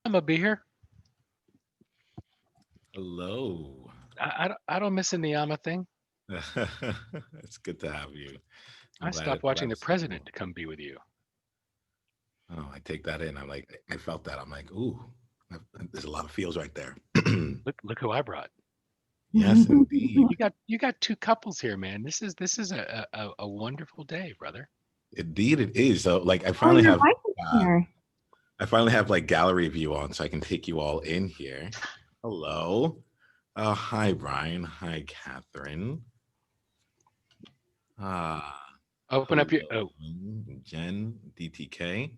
I'm gonna be here. Hello. I don't miss a Niiamah thing. It's good to have you. I stopped I'm glad watching to the see you. president to come be with you. Oh, I take that in. I'm like, I felt that. I'm like, ooh, there's a lot of feels right there. Look who I brought. Yes, indeed. You got two couples here, man. This is a wonderful day, brother. Indeed it is. So like Oh, your wife is here. I finally have like gallery view on so I can take you all in here. Hello. Hi Brian. Hi Catherine. Ah, Open up your hello oh. Jen, DTK.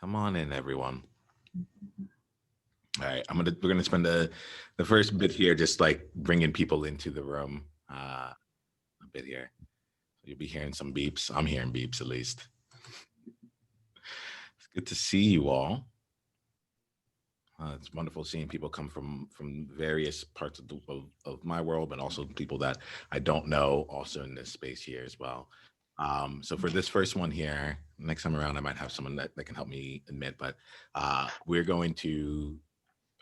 Come on in, everyone. All right, we're gonna spend the first bit here just like bringing people into the room a bit here. You'll be hearing some beeps. I'm hearing beeps at least. It's good to see you all. It's wonderful seeing people come from various parts of my world, but also people that I don't know also in this space here as well. So for this first one here, next time around, I might have someone that can help me admit, but we're going to,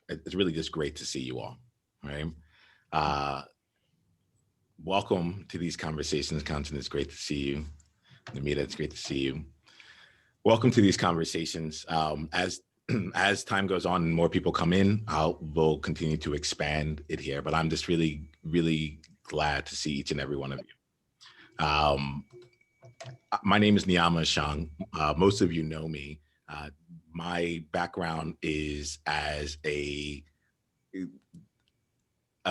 it's really just great to see you all, right? Uh, Welcome to these conversations. Content, it's great to see you. Namita, it's great to see you. Welcome to these conversations. As time goes on and more people come in, we'll continue to expand it here. But I'm just really glad to see each and every one of you. My name is Niiamah Ashong. Most of you know me. My background is as a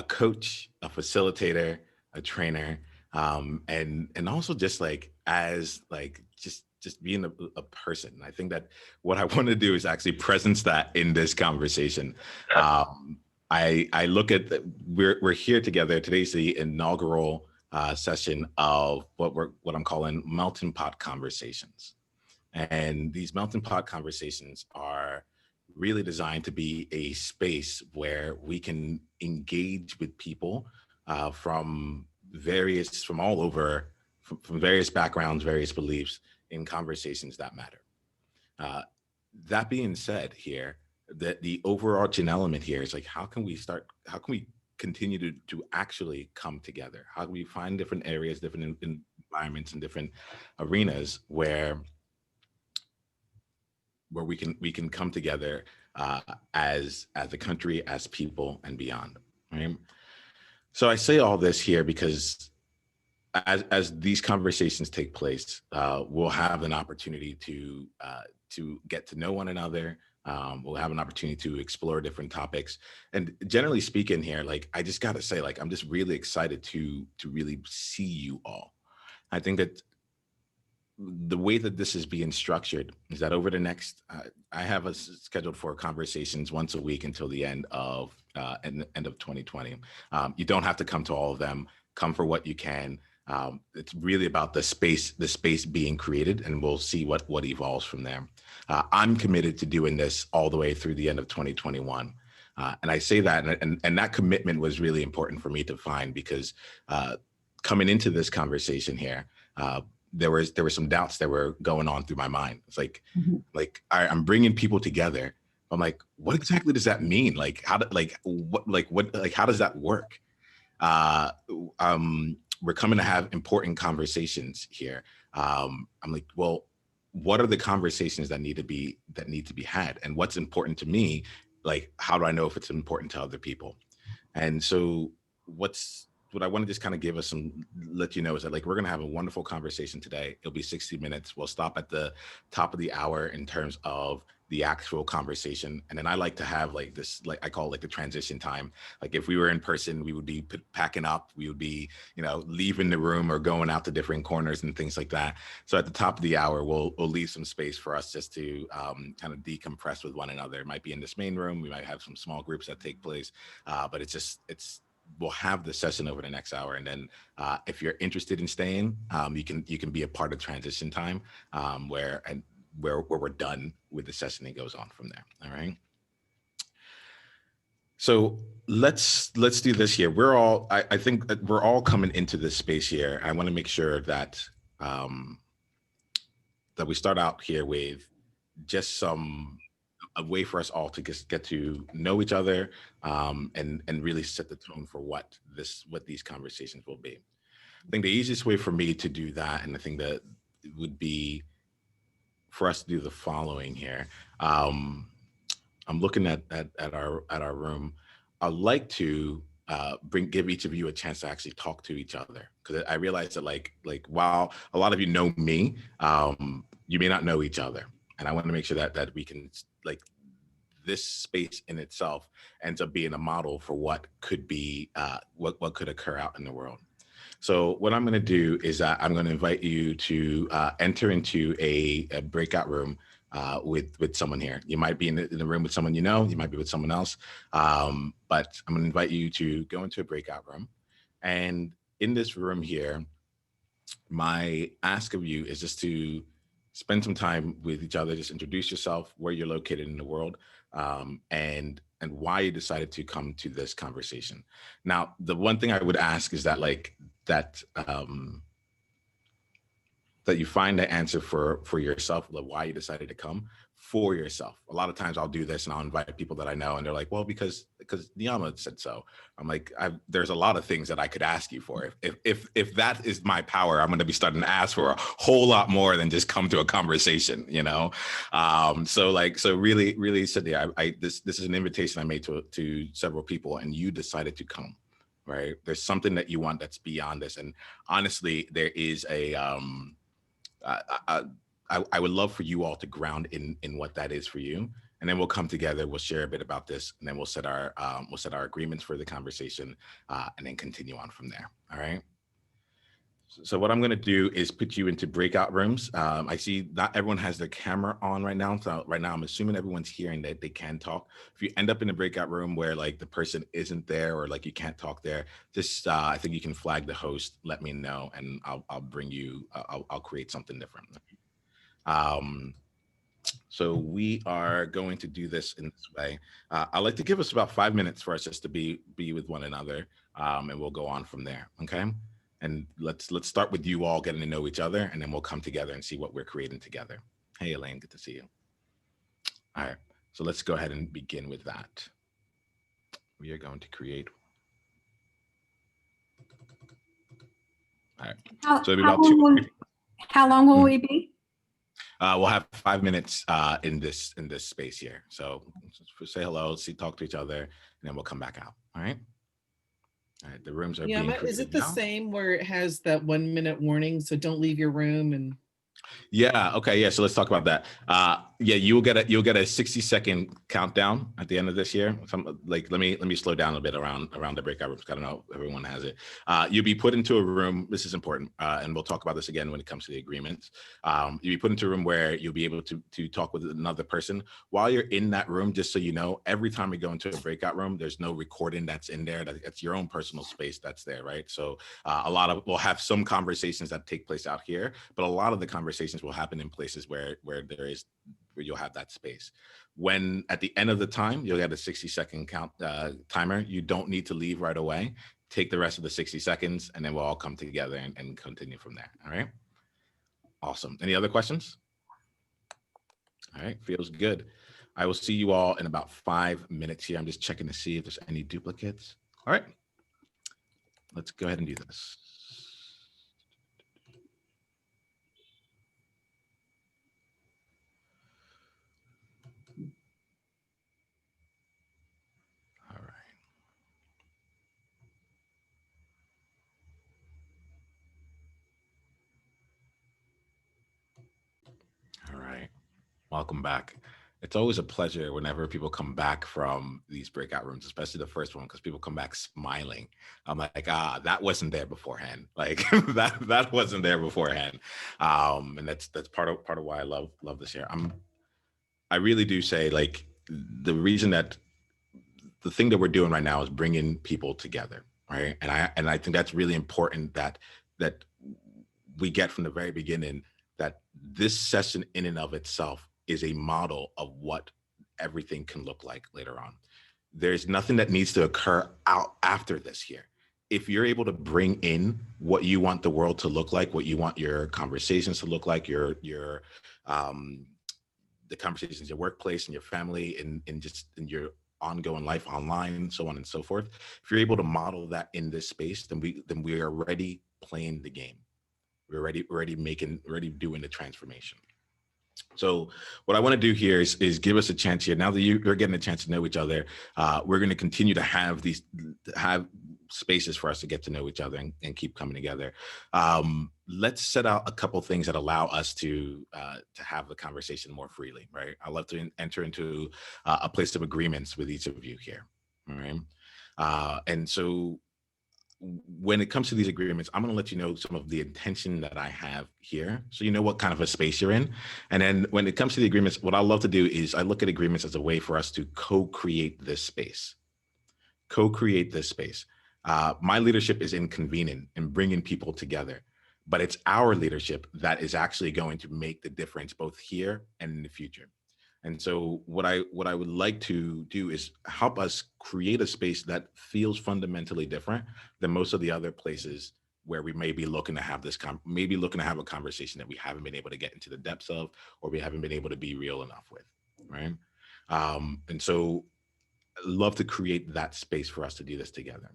coach, a facilitator, a trainer, and also just like as like just being a person. I think that what I want to do is actually presence that in this conversation. I look at we're here together. Today's the inaugural session of what I'm calling melting pot conversations, and these melting pot conversations are really designed to be a space where we can engage with people from all over, from various backgrounds, various beliefs in conversations that matter. Uh, that being said, here, that the overarching element here is like, how can we continue to actually come together? How can we find different areas, different environments, and different arenas where we can come together as a country, as people, and beyond. Right. So I say all this here because as these conversations take place, we'll have an opportunity to get to know one another. We'll have an opportunity to explore different topics, and generally speaking, here, like I just got to say, like I'm just really excited to really see you all. I think that the way that this is being structured is that over the next, I have us scheduled for conversations once a week until the end of 2020. You don't have to come to all of them. Come for what you can. It's really about the space being created, and we'll see what evolves from there. I'm committed to doing this all the way through the end of 2021. And I say that, and that commitment was really important for me to find because coming into this conversation here, there were some doubts that were going on through my mind. It's like I'm bringing people together. I'm like, what exactly does that mean? Like, how does that work? Uh, we're coming to have important conversations here. I'm like, well, what are the conversations that need to be had, and what's important to me? Like, how do I know if it's important to other people? And so what I want to just kind of give us let you know is that like we're going to have a wonderful conversation today. It'll be 60 minutes. We'll stop at the top of the hour in terms of the actual conversation. And then I like to have like this, like I call it like the transition time. Like if we were in person, we would be packing up, we would be, leaving the room or going out to different corners and things like that. So at the top of the hour, we'll leave some space for us just to kind of decompress with one another. It might be in this main room. We might have some small groups that take place, but we'll have the session over the next hour, and then if you're interested in staying, you can be a part of transition time, where we're done with the session and goes on from there. All right. So let's do this here. I think that we're all coming into this space here. I want to make sure that that we start out here with just some a way for us all to get to know each other, and really set the tone for what these conversations will be. I think the easiest way for me to do that, and I think that would be for us to do the following here. I'm looking at our room. I'd like to give each of you a chance to actually talk to each other, because I realize that while a lot of you know me, you may not know each other, and I want to make sure that we can, like, this space in itself ends up being a model for what could be what could occur out in the world. So what I'm going to do is I'm going to invite you to enter into a breakout room with someone here. You might be in the room with someone you know, you might be with someone else, but I'm going to invite you to go into a breakout room. And in this room here, my ask of you is just to spend some time with each other, just introduce yourself, where you're located in the world, and why you decided to come to this conversation. Now, the one thing I would ask is that that you find the answer for yourself, like why you decided to come for yourself. A lot of times I'll do this and I'll invite people that I know and they're like, well, because Niiamah said so. I'm like, there's a lot of things that I could ask you for. If that is my power, I'm going to be starting to ask for a whole lot more than just come to a conversation, you know? So really, Cynthia, this is an invitation I made to several people, and you decided to come, right? There's something that you want that's beyond this. And honestly, there is I would love for you all to ground in what that is for you, and then we'll come together. We'll share a bit about this, and then we'll set our agreements for the conversation, and then continue on from there. All right. So what I'm going to do is put you into breakout rooms. I see not everyone has their camera on right now. So right now I'm assuming everyone's hearing that they can talk. If you end up in a breakout room where like the person isn't there, or like you can't talk there, just I think you can flag the host, let me know, and I'll bring you, I'll create something different. So we are going to do this in this way. I'd like to give us about 5 minutes for us just to be with one another, and we'll go on from there. Okay. And let's start with you all getting to know each other, and then we'll come together and see what we're creating together. Hey, Elaine, good to see you. All right, so let's go ahead and begin with that. We are going to create. All right. So it'll be about how long will we be? We'll have 5 minutes in this space here. So say hello, talk to each other, and then we'll come back out. All right. All right, the rooms are being created. Is it the same where it has that 1 minute warning? So don't leave your room and. Yeah. Okay. Yeah. So let's talk about that. Yeah, you'll get a 60-second countdown at the end of this year. Let me slow down a bit around the breakout rooms. I don't know if everyone has it. You'll be put into a room. This is important, and we'll talk about this again when it comes to the agreements. You'll be put into a room where you'll be able to talk with another person while you're in that room. Just so you know, every time we go into a breakout room, there's no recording that's in there. That's your own personal space that's there, right? So we'll have some conversations that take place out here, but a lot of the conversations will happen in places where you'll have that space. When at the end of the time, you'll get a 60-second count timer. You don't need to leave right away. Take the rest of the 60 seconds, and then we'll all come together and continue from there. All right. Awesome. Any other questions? All right. Feels good. I will see you all in about 5 minutes here. I'm just checking to see if there's any duplicates. All right. Let's go ahead and do this. All right. Welcome back. It's always a pleasure whenever people come back from these breakout rooms, especially the first one, because people come back smiling. I'm like, that wasn't there beforehand. Like that wasn't there beforehand. And that's part of why I love this here. I really do say, like, the reason that the thing that we're doing right now is bringing people together, right? And I think that's really important that we get from the very beginning, that this session in and of itself is a model of what everything can look like later on. There's nothing that needs to occur out after this here. If you're able to bring in what you want the world to look like, what you want your conversations to look like, your the conversations in your workplace, in your family, in just in your ongoing life online, so on and so forth. If you're able to model that in this space, then we are already playing the game. We're already doing the transformation. So what I want to do here is give us a chance here. Now that you're getting a chance to know each other, we're going to continue to have spaces for us to get to know each other and keep coming together. Let's set out a couple things that allow us to have the conversation more freely, right? I love to enter into a place of agreements with each of you here, all right? And so when it comes to these agreements, I'm going to let you know some of the intention that I have here, so you know what kind of a space you're in. And then when it comes to the agreements, what I love to do is I look at agreements as a way for us to co-create this space. Co-create this space. My leadership is in convening and bringing people together, but it's our leadership that is actually going to make the difference both here and in the future. And so what I would like to do is help us create a space that feels fundamentally different than most of the other places where we may be looking to have a conversation that we haven't been able to get into the depths of, or we haven't been able to be real enough with, right? And so I'd love to create that space for us to do this together.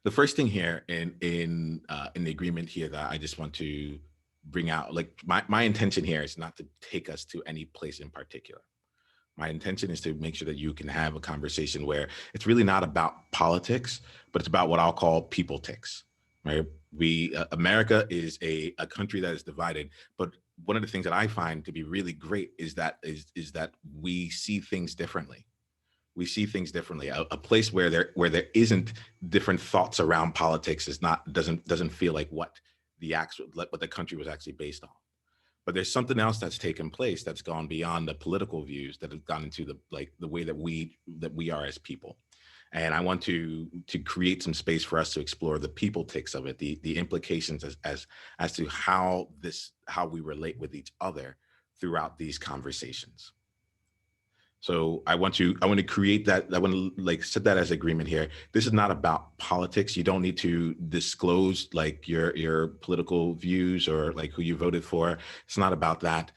The first thing here in the agreement here that I just want to bring out, like my intention here is not to take us to any place in particular. My intention is to make sure that you can have a conversation where it's really not about politics, but it's about what I'll call people ticks, right? America is a country that is divided, but one of the things that I find to be really great is that we see things differently. We see things differently. A place where there isn't different thoughts around politics doesn't feel like what the country was actually based on. But there's something else that's taken place that's gone beyond the political views, that have gone into the way that we are as people. And I want to create some space for us to explore the people ticks of it, the implications as to how we relate with each other throughout these conversations. So I want to create that. I want to set that as agreement here. This is not about politics. You don't need to disclose your political views or who you voted for. It's not about that.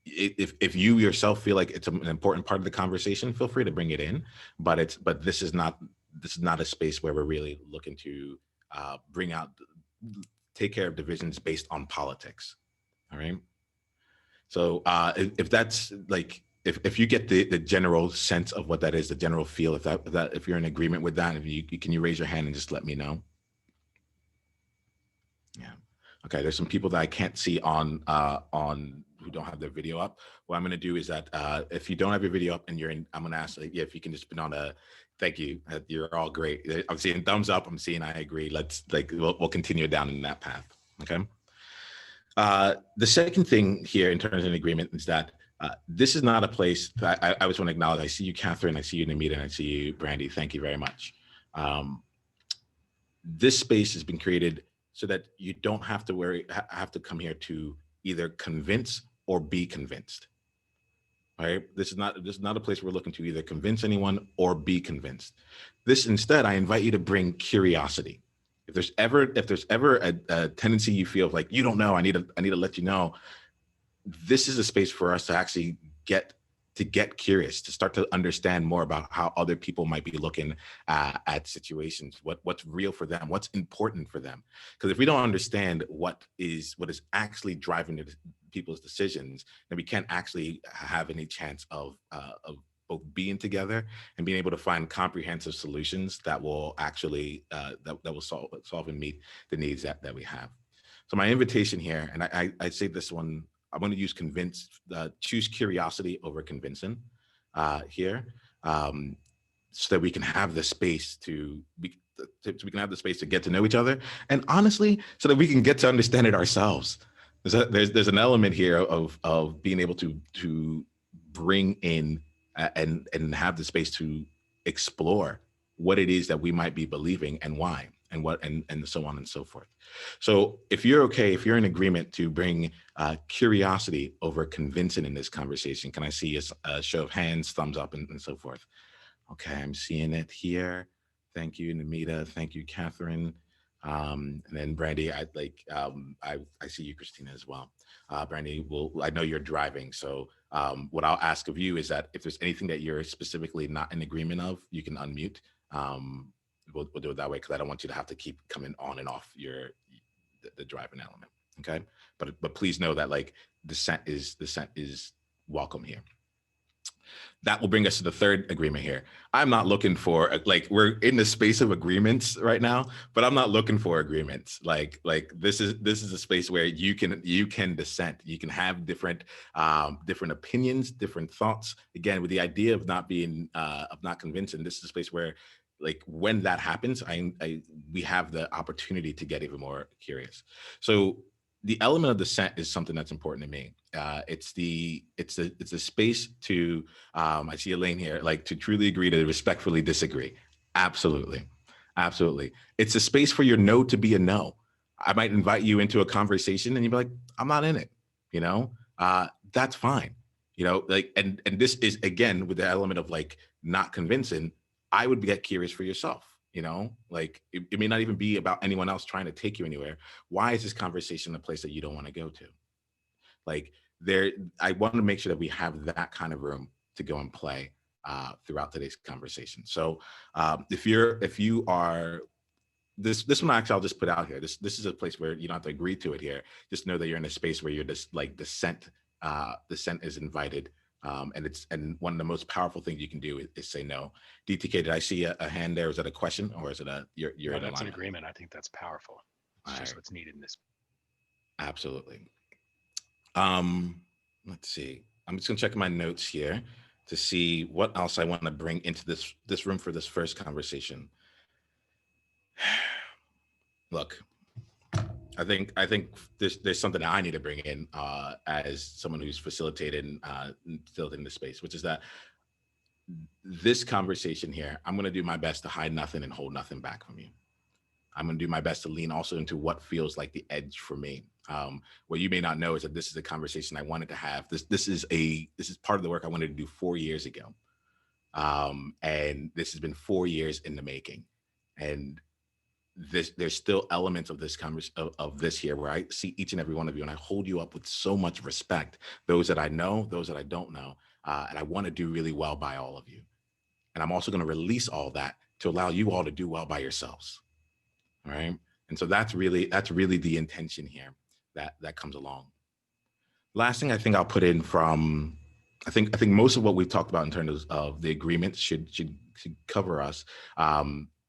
If you yourself feel like it's an important part of the conversation, feel free to bring it in. But this is not a space where we're really looking to take care of divisions based on politics. All right. So if that's if you get the general sense of what that is, the general feel, if you're in agreement with that, can you raise your hand and just let me know? Yeah. Okay. There's some people that I can't see on who don't have their video up. What I'm going to do is that if you don't have your video up and I'm going to ask if you can just put on thank you. You're all great. I'm seeing thumbs up. I'm seeing I agree. We'll continue down in that path. Okay. The second thing here in terms of an agreement is that this is not a place that I just want to acknowledge. I see you, Catherine. I see you, Namita, and I see you, Brandy. Thank you very much. This space has been created so that you don't have to come here to either convince or be convinced. All right. This is not a place we're looking to either convince anyone or be convinced. Instead, I invite you to bring curiosity. If there's ever a tendency you feel like you don't know, I need to let you know. This is a space for us to actually get curious, to start to understand more about how other people might be looking at situations, what's real for them, what's important for them. Because if we don't understand what is actually driving people's decisions, then we can't actually have any chance of both being together and being able to find comprehensive solutions that will actually that will solve and meet the needs that we have. So my invitation here, and I say this one, I'm going to use choose curiosity over convincing here, so that we can have the space to get to know each other, and honestly, so that we can get to understand it ourselves. There's an element here of being able to bring in and have the space to explore what it is that we might be believing and why and so on and so forth. So if you're in agreement to bring curiosity over convincing in this conversation, can I see a show of hands, thumbs up, and so forth? Okay, I'm seeing it here. Thank you, Namita. Thank you, Catherine. And then Brandy, I see you, Christina, as well. Brandy, I know you're driving, so what I'll ask of you is that if there's anything that you're specifically not in agreement of, you can unmute. We'll do it that way because I don't want you to have to keep coming on and off the driving element. Okay, but please know that like dissent is welcome here. That will bring us to the third agreement here. I'm not looking for, like, we're in the space of agreements right now, but I'm not looking for agreements. Like this is a space where you can dissent. You can have different opinions, different thoughts. Again, with the idea of not being of not convincing. This is a space where, like, when that happens, we have the opportunity to get even more curious. So the element of dissent is something that's important to me. It's the space to, I see Elaine here, like, to truly agree to respectfully disagree. Absolutely. It's a space for your no to be a no. I might invite you into a conversation and you'd be like, I'm not in it, that's fine. Like, and this is, again, with the element of like not convincing, I would get curious for yourself. Like it may not even be about anyone else trying to take you anywhere. Why is this conversation a place that you don't want to go to? Like I want to make sure that we have that kind of room to go and play throughout today's conversation. So if you are, this one, actually, I'll just put out here. This is a place where you don't have to agree to it here. Just know that you're in a space where you're just like dissent is invited. And one of the most powerful things you can do is say no. DTK, did I see a hand there? Is that a question, or is it you're no, in that's an alignment? agreement. I think that's powerful. It's just what's needed in this. Absolutely. Let's see. I'm just gonna check my notes here to see what else I want to bring into this room for this first conversation. Look, I think there's something that I need to bring in as someone who's facilitating the space, which is that this conversation here, I'm going to do my best to hide nothing and hold nothing back from you. I'm going to do my best to lean also into what feels like the edge for me. What you may not know is that this is a conversation I wanted to have. This is part of the work I wanted to do 4 years ago, and this has been 4 years in the making. And there's still elements of this of this here where I see each and every one of you and I hold you up with so much respect, those that I know, those that I don't know, and I want to do really well by all of you. And I'm also going to release all that to allow you all to do well by yourselves. All right. And so that's really the intention here that comes along. Last thing I think I'll put in from, I think most of what we've talked about in terms of the agreement should cover us.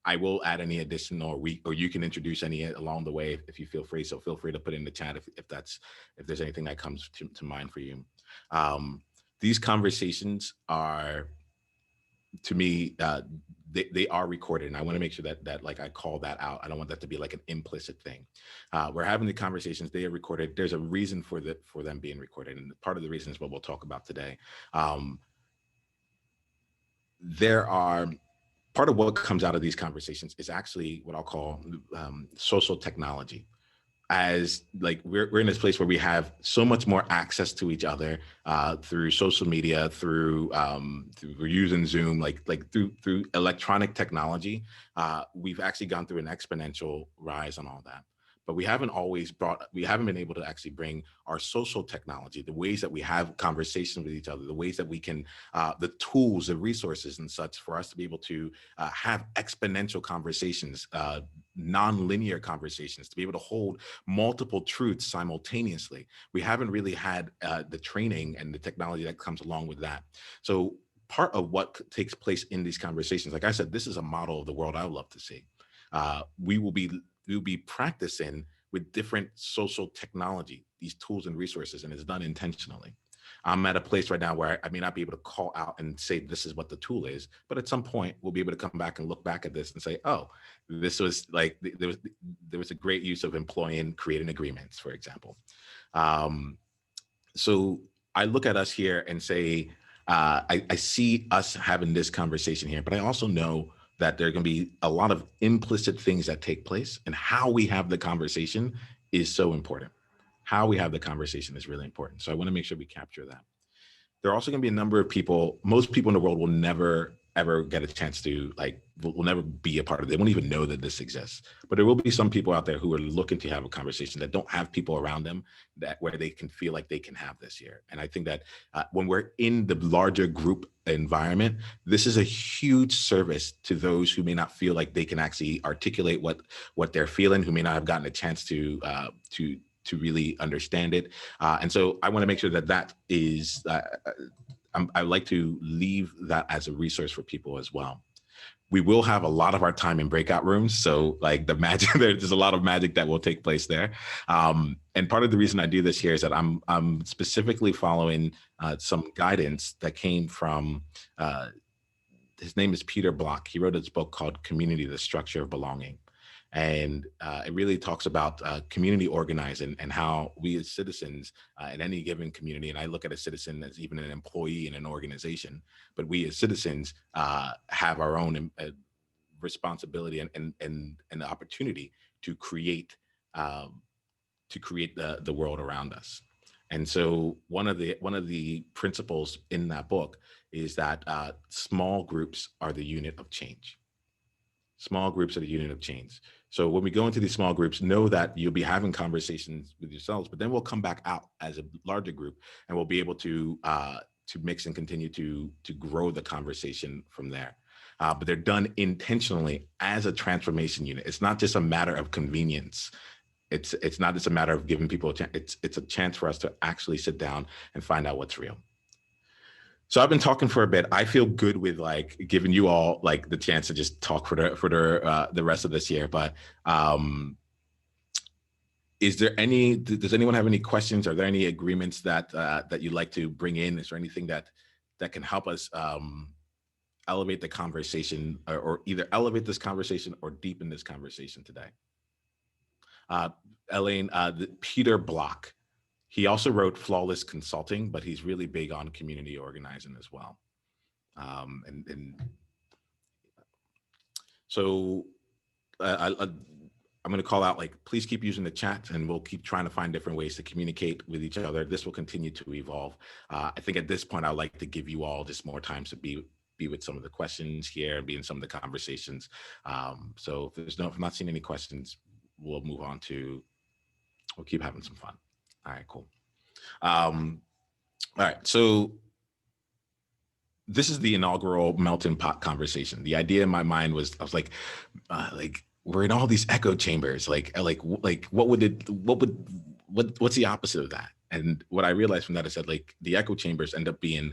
I will add any additional, or you can introduce any along the way if you feel free. So feel free to put in the chat if there's anything that comes to mind for you. These conversations are, to me, they are recorded, and I want to make sure that like I call that out. I don't want that to be like an implicit thing. We're having the conversations; they are recorded. There's a reason for them being recorded, and part of the reason is what we'll talk about today. Part of what comes out of these conversations is actually what I'll call social technology. As like we're in this place where we have so much more access to each other through social media, through we're using Zoom, like through electronic technology. We've actually gone through an exponential rise on all that. But we haven't been able to actually bring our social technology, the ways that we have conversations with each other, the ways that we can, the tools, the resources and such for us to be able to have exponential conversations, non-linear conversations, to be able to hold multiple truths simultaneously. We haven't really had the training and the technology that comes along with that. So part of what takes place in these conversations, like I said, this is a model of the world I would love to see. We will be practicing with different social technology, these tools and resources, and it's done intentionally. I'm at a place right now where I may not be able to call out and say this is what the tool is, but at some point we'll be able to come back and look back at this and say, oh, this was like, there was a great use of creating agreements, for example. So I look at us here and say, I see us having this conversation here, but I also know that there are going to be a lot of implicit things that take place, and how we have the conversation is so important. How we have the conversation is really important. So I want to make sure we capture that. There are also going to be a number of people, most people in the world will never ever get a chance to will never be a part of it. They won't even know that this exists. But there will be some people out there who are looking to have a conversation that don't have people around them that where they can feel like they can have this here. And I think that when we're in the larger group environment, this is a huge service to those who may not feel like they can actually articulate what they're feeling, who may not have gotten a chance to really understand it. And so I want to make sure that is I like to leave that as a resource for people as well. We will have a lot of our time in breakout rooms. So like the magic, there's a lot of magic that will take place there. And part of the reason I do this here is that I'm specifically following some guidance that came from, his name is Peter Block. He wrote this book called Community, the Structure of Belonging. And it really talks about community organizing and how we as citizens in any given community, and I look at a citizen as even an employee in an organization, but we as citizens have our own responsibility and the opportunity to create the world around us. And so one of the principles in that book is that small groups are the unit of change. Small groups are the unit of change. So when we go into these small groups, know that you'll be having conversations with yourselves, but then we'll come back out as a larger group and we'll be able to mix and continue to grow the conversation from there. But they're done intentionally as a transformation unit. It's not just a matter of convenience. It's not just a matter of giving people a chance. It's a chance for us to actually sit down and find out what's real. So I've been talking for a bit. I feel good with like giving you all like the chance to just talk for the rest of this year. But does anyone have any questions? Are there any agreements that you'd like to bring in? Is there anything that can help us elevate the conversation or either elevate this conversation or deepen this conversation today? Elaine, Peter Block. He also wrote Flawless Consulting, but he's really big on community organizing as well. So I'm going to call out, like, please keep using the chat and we'll keep trying to find different ways to communicate with each other. This will continue to evolve. I think at this point, I'd like to give you all just more time to be with some of the questions here and be in some of the conversations. So if I'm not seeing any questions, we'll move on we'll keep having some fun. All right, cool. All right, so this is the inaugural melting pot conversation. The idea in my mind was, I was like we're in all these echo chambers. What's the opposite of that? And what I realized from that is that like the echo chambers end up being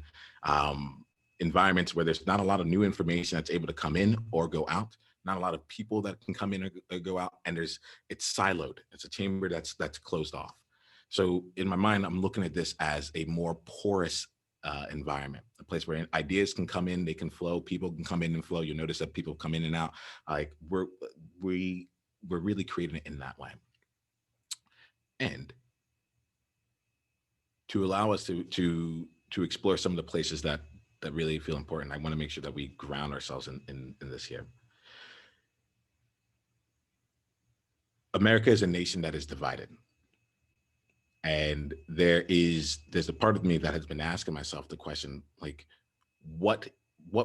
environments where there's not a lot of new information that's able to come in or go out. Not a lot of people that can come in or go out, and it's siloed. It's a chamber that's closed off. So in my mind, I'm looking at this as a more porous environment, a place where ideas can come in, they can flow, people can come in and flow. You'll notice that people come in and out. Like we're really creating it in that way. And to allow us to explore some of the places that really feel important, I want to make sure that we ground ourselves in this here. America is a nation that is divided. And there's a part of me that has been asking myself the question, like, what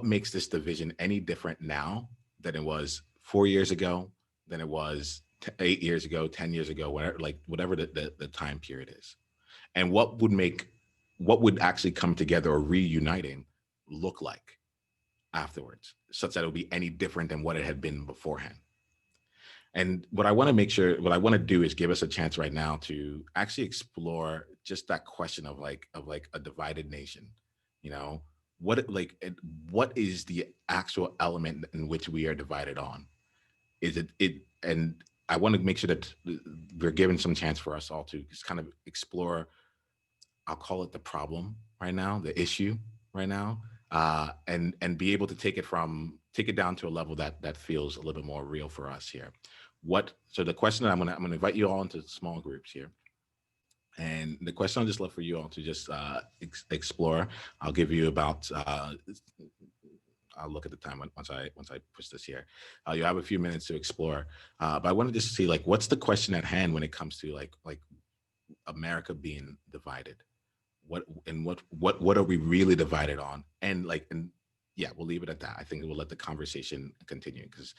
makes this division any different now than it was 4 years ago, than it was 8 years ago, 10 years ago, whatever the time period is? And what would actually come together or reuniting look like afterwards, such that it would be any different than what it had been beforehand? And what I want to do is give us a chance right now to actually explore just that question of a divided nation. You know, what is the actual element in which we are divided on? Is it? And I want to make sure that we're given some chance for us all to just kind of explore, I'll call it the problem right now, the issue right now, and be able to take it down to a level that feels a little bit more real for us here. So the question that I'm gonna invite you all into small groups here. And the question I'd just love for you all to just explore. I'll give you about, I'll look at the time once I push this here. You have a few minutes to explore, but I wanted to see like, what's the question at hand when it comes to like America being divided? What are we really divided on? And yeah, we'll leave it at that. I think we'll let the conversation continue because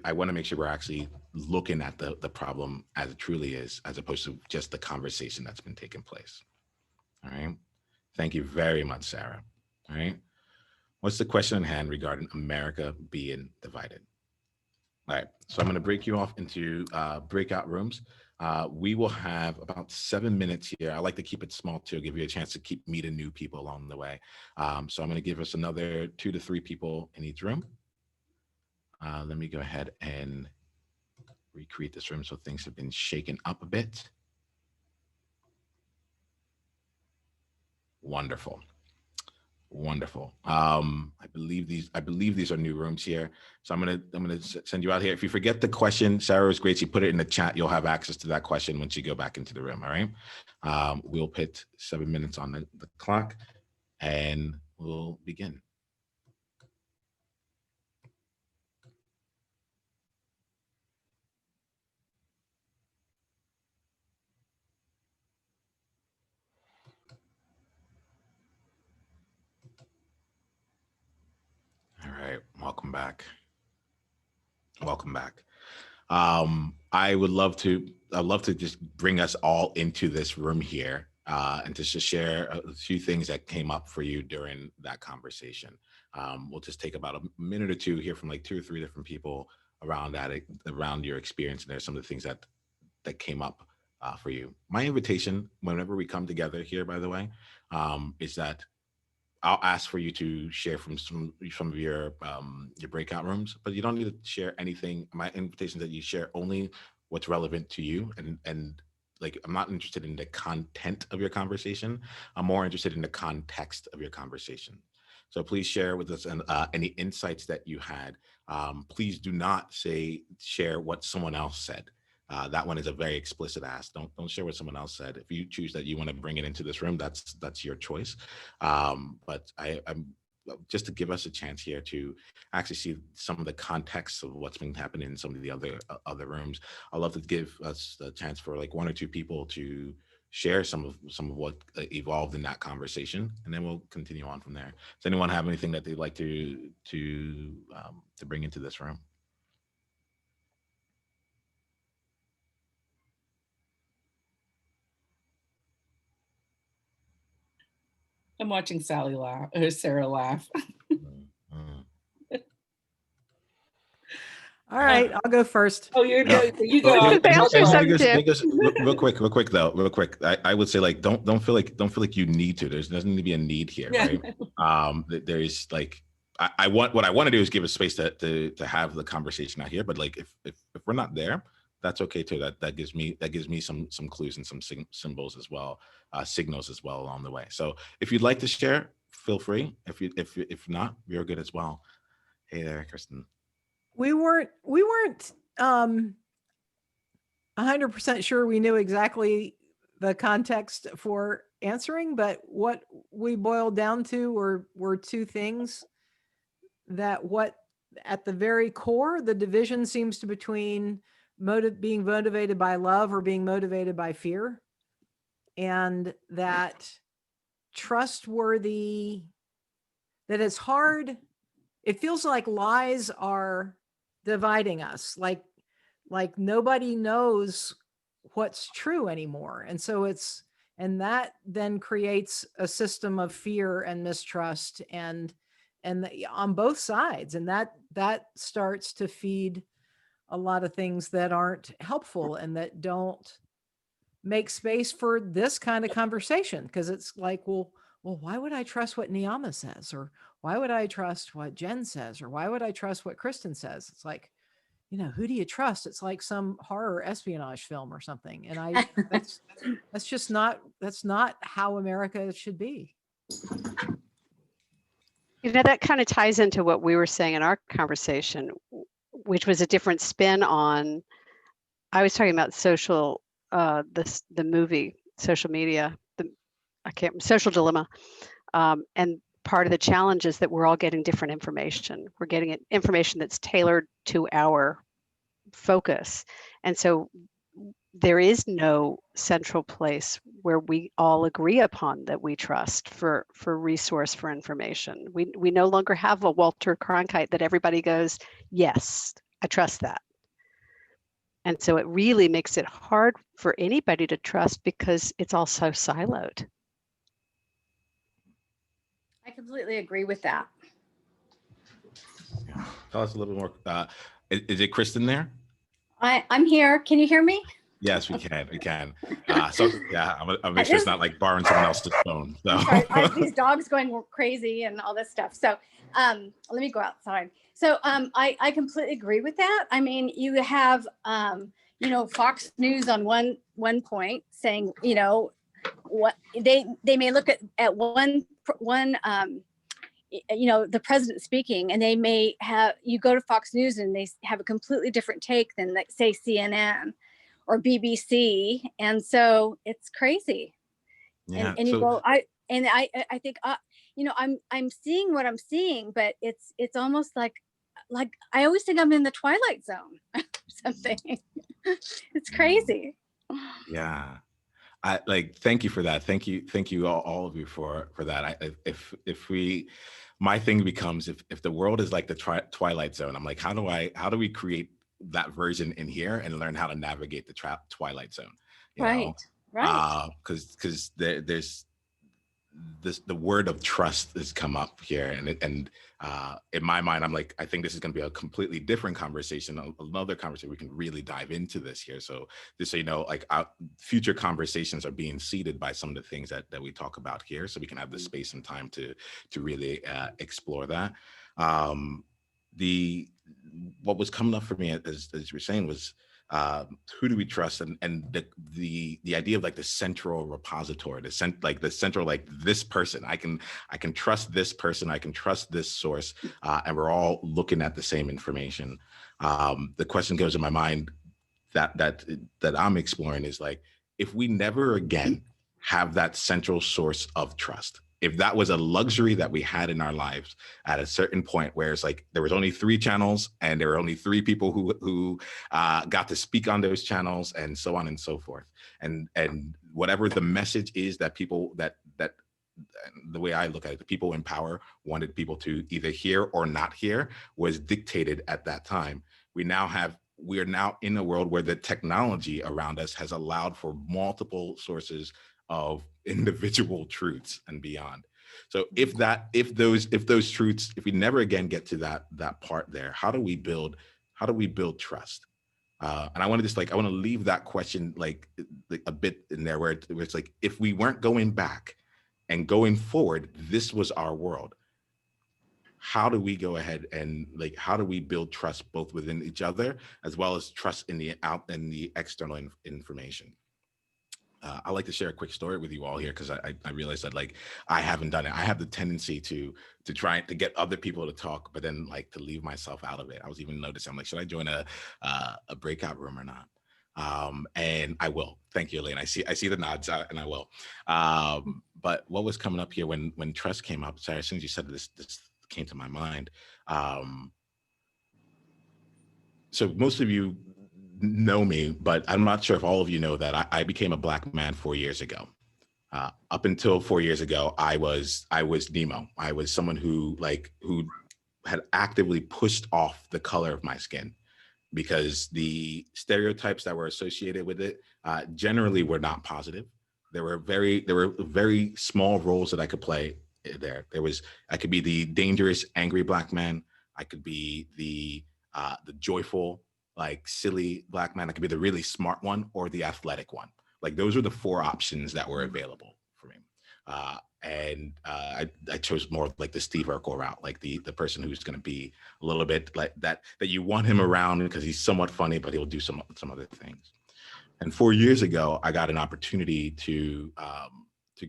I want to make sure we're actually looking at the problem as it truly is, as opposed to just the conversation that's been taking place. All right. Thank you very much, Sarah. All right. What's the question at hand regarding America being divided? All right. So I'm going to break you off into breakout rooms. We will have about 7 minutes here. I like to keep it small too, give you a chance to keep meeting new people along the way. So I'm going to give us another 2 to 3 people in each room. Let me go ahead and recreate this room so things have been shaken up a bit. Wonderful. Wonderful. I believe these are new rooms here. So I'm gonna send you out here. If you forget the question, Sarah was great. She put it in the chat. You'll have access to that question once you go back into the room. All right. We'll put 7 minutes on the clock and we'll begin. All right, welcome back. Welcome back. I'd love to just bring us all into this room here and just to share a few things that came up for you during that conversation. We'll just take about a minute or two here from like 2 or 3 different people around your experience, and there's some of the things that came up for you. My invitation, whenever we come together here, by the way, is that I'll ask for you to share from some of your breakout rooms, but you don't need to share anything. My invitation is that you share only what's relevant to you, and like I'm not interested in the content of your conversation. I'm more interested in the context of your conversation. So please share with us any insights that you had. Please do not share what someone else said. That one is a very explicit ask. Don't share what someone else said. If you choose that you want to bring it into this room, that's your choice. But I'm just to give us a chance here to actually see some of the context of what's been happening in some of the other rooms. I'd love to give us a chance for like 1 or 2 people to share some of what evolved in that conversation, and then we'll continue on from there. Does anyone have anything that they'd like to bring into this room? I'm watching Sarah laugh. All right, I'll go first. Oh, you go. Real quick though. I would say like don't feel like you need to. There doesn't need to be a need here, right? There's like what I want to do is give a space to have the conversation out here. But like if we're not there, that's okay too. That gives me some clues and some symbols as well, signals as well along the way. So if you'd like to share, feel free. If not, you're good as well. Hey there, Kristen. We weren't 100% sure we knew exactly the context for answering, but what we boiled down to were 2 things. That what at the very core, the division seems to between being motivated by love or being motivated by fear, and that trustworthy, that it's hard. It feels like lies are dividing us, like nobody knows what's true anymore. And so and that then creates a system of fear and mistrust and on both sides. And that starts to feed a lot of things that aren't helpful and that don't make space for this kind of conversation. Because it's like, well, why would I trust what Niiamah says? Or why would I trust what Jen says? Or why would I trust what Kristen says? It's like, who do you trust? It's like some horror espionage film or something. And that's not how America should be. That kind of ties into what we were saying in our conversation, which was a different spin on, I was talking about the movie, social media, Social Dilemma. And part of the challenge is that we're all getting different information. We're getting information that's tailored to our focus. And so there is no central place where we all agree upon that we trust for resource for information. We no longer have a Walter Cronkite that everybody goes, yes, I trust that. And so it really makes it hard for anybody to trust because it's all so siloed. I completely agree with that. Yeah. Tell us a little bit more. Is it Kristen there? I'm here. Can you hear me? Yes, we can. We can. So yeah, I'll make sure it's not like borrowing someone else's phone. So. Sorry, these dogs going crazy and all this stuff. So let me go outside. So I completely agree with that. I mean, you have Fox News on one point saying, what they may look at one the president speaking, and they may have, you go to Fox News and they have a completely different take than, like, say, CNN or BBC. And so it's crazy. Yeah. And you go, I think, I'm seeing what I'm seeing, but it's almost like I always think I'm in the Twilight Zone or something. It's crazy. Yeah. Thank you for that. Thank you all of you for that. My thing becomes, if the world is like the Twilight Zone, I'm like, how do we create that version in here and learn how to navigate the Twilight Zone? Right. Because there's the word of trust has come up here, and in my mind, I'm like, I think this is going to be a completely different conversation, another conversation we can really dive into this here. So just so you know, like, our future conversations are being seeded by some of the things that we talk about here, so we can have the space and time to really explore that. What was coming up for me, as you were saying, was who do we trust, and the idea of like the central repository, the central, like, this person, I can trust this person, I can trust this source, and we're all looking at the same information. The question goes in my mind that I'm exploring is, like, if we never again have that central source of trust, if that was a luxury that we had in our lives at a certain point, where it's like there was only 3 channels and there were only 3 people who got to speak on those channels, and so on and so forth, and whatever the message is that people that the way I look at it, the people in power wanted people to either hear or not hear, was dictated at that time. We are now in a world where the technology around us has allowed for multiple sources of individual truths and beyond. So if those truths, if we never again get to that part there, how do we build trust? And I want to leave that question like a bit in there, where it's like, if we weren't going back and going forward, this was our world. How do we go ahead and, like, how do we build trust both within each other as well as trust in the external information? I like to share a quick story with you all here, because I realized that, like, I haven't done it. I have the tendency to try to get other people to talk, but then, like, to leave myself out of it. I was even noticing, I'm like, should I join a breakout room or not? And I will. Thank you, Elaine. I see the nods, and I will. But what was coming up here when trust came up? Sorry, as soon as you said this came to my mind. So most of you know me, but I'm not sure if all of you know that I became a Black man 4 years ago. Up until 4 years ago, I was Nemo. I was someone who had actively pushed off the color of my skin, because the stereotypes that were associated with it generally were not positive. There were very small roles that I could play there. I could be the dangerous, angry Black man. I could be the joyful, like, silly Black man. I could be the really smart one or the athletic one. Like, those were the 4 options that were available for me. And I chose more like the Steve Urkel route, like the person who's going to be a little bit like that you want him around because he's somewhat funny, but he'll do some other things. And 4 years ago, I got an opportunity to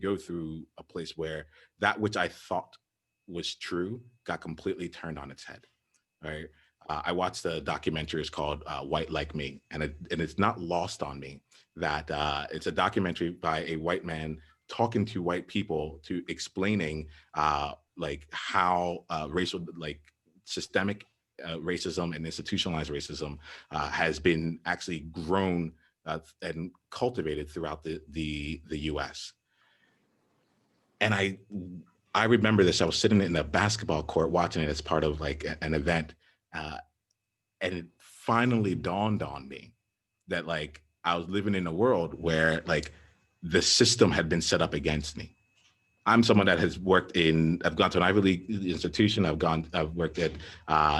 go through a place where that which I thought was true got completely turned on its head. Right. I watched a documentary. It's called White Like Me, and it's not lost on me that it's a documentary by a white man talking to white people, to explaining like how racial, like, systemic racism and institutionalized racism has been actually grown and cultivated throughout the U.S. And I remember this. I was sitting in a basketball court watching it as part of like an event, and it finally dawned on me that like I was living in a world where like the system had been set up against me. I'm someone that has worked I've gone to an Ivy League institution. I've worked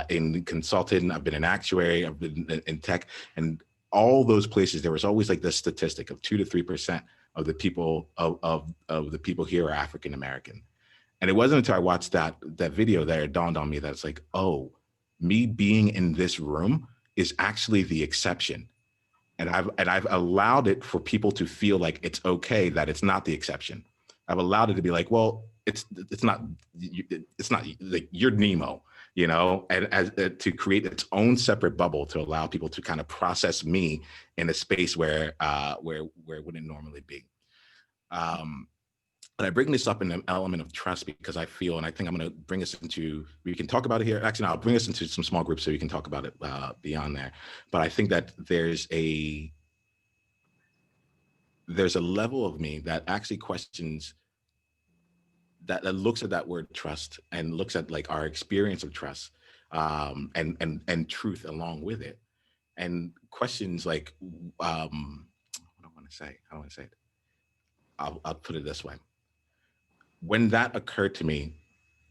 in consulting. I've been an actuary. I've been in tech, and all those places, there was always like this statistic of 2 to 3% of the people of the people here are African American. And it wasn't until I watched that video that it dawned on me that it's like, oh, me being in this room is actually the exception. And I've allowed it for people to feel like it's okay that it's not the exception. I've allowed it to be like, well, it's not like you're Nemo, you know, and to create its own separate bubble to allow people to kind of process me in a space where it wouldn't normally be. And I bring this up in an element of trust because I feel, and I think I'm going to bring us into, we can talk about it here. Actually, no, I'll bring us into some small groups so we can talk about it beyond there. But I think that there's a level of me that actually questions, that looks at that word trust and looks at like our experience of trust and truth along with it, and questions like, what do I want to say? How do I say it? I'll put it this way. When that occurred to me,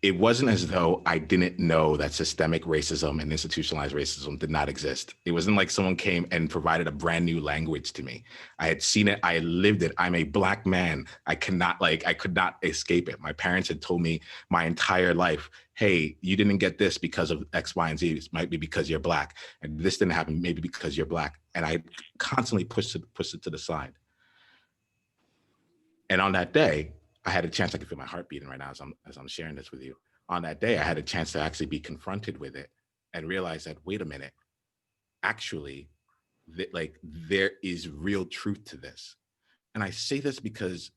it wasn't as though I didn't know that systemic racism and institutionalized racism did not exist. It wasn't like someone came and provided a brand new language to me. I had seen it, I had lived it. I'm a Black man. I could not escape it. My parents had told me my entire life, hey, you didn't get this because of X, Y, and Z. It might be because you're Black. And this didn't happen maybe because you're Black. And I constantly pushed it to the side. And on that day, I had a chance. I can feel my heart beating right now as I'm sharing this with you. On that day, I had a chance to actually be confronted with it and realize that, wait a minute, actually, there is real truth to this. And I say this because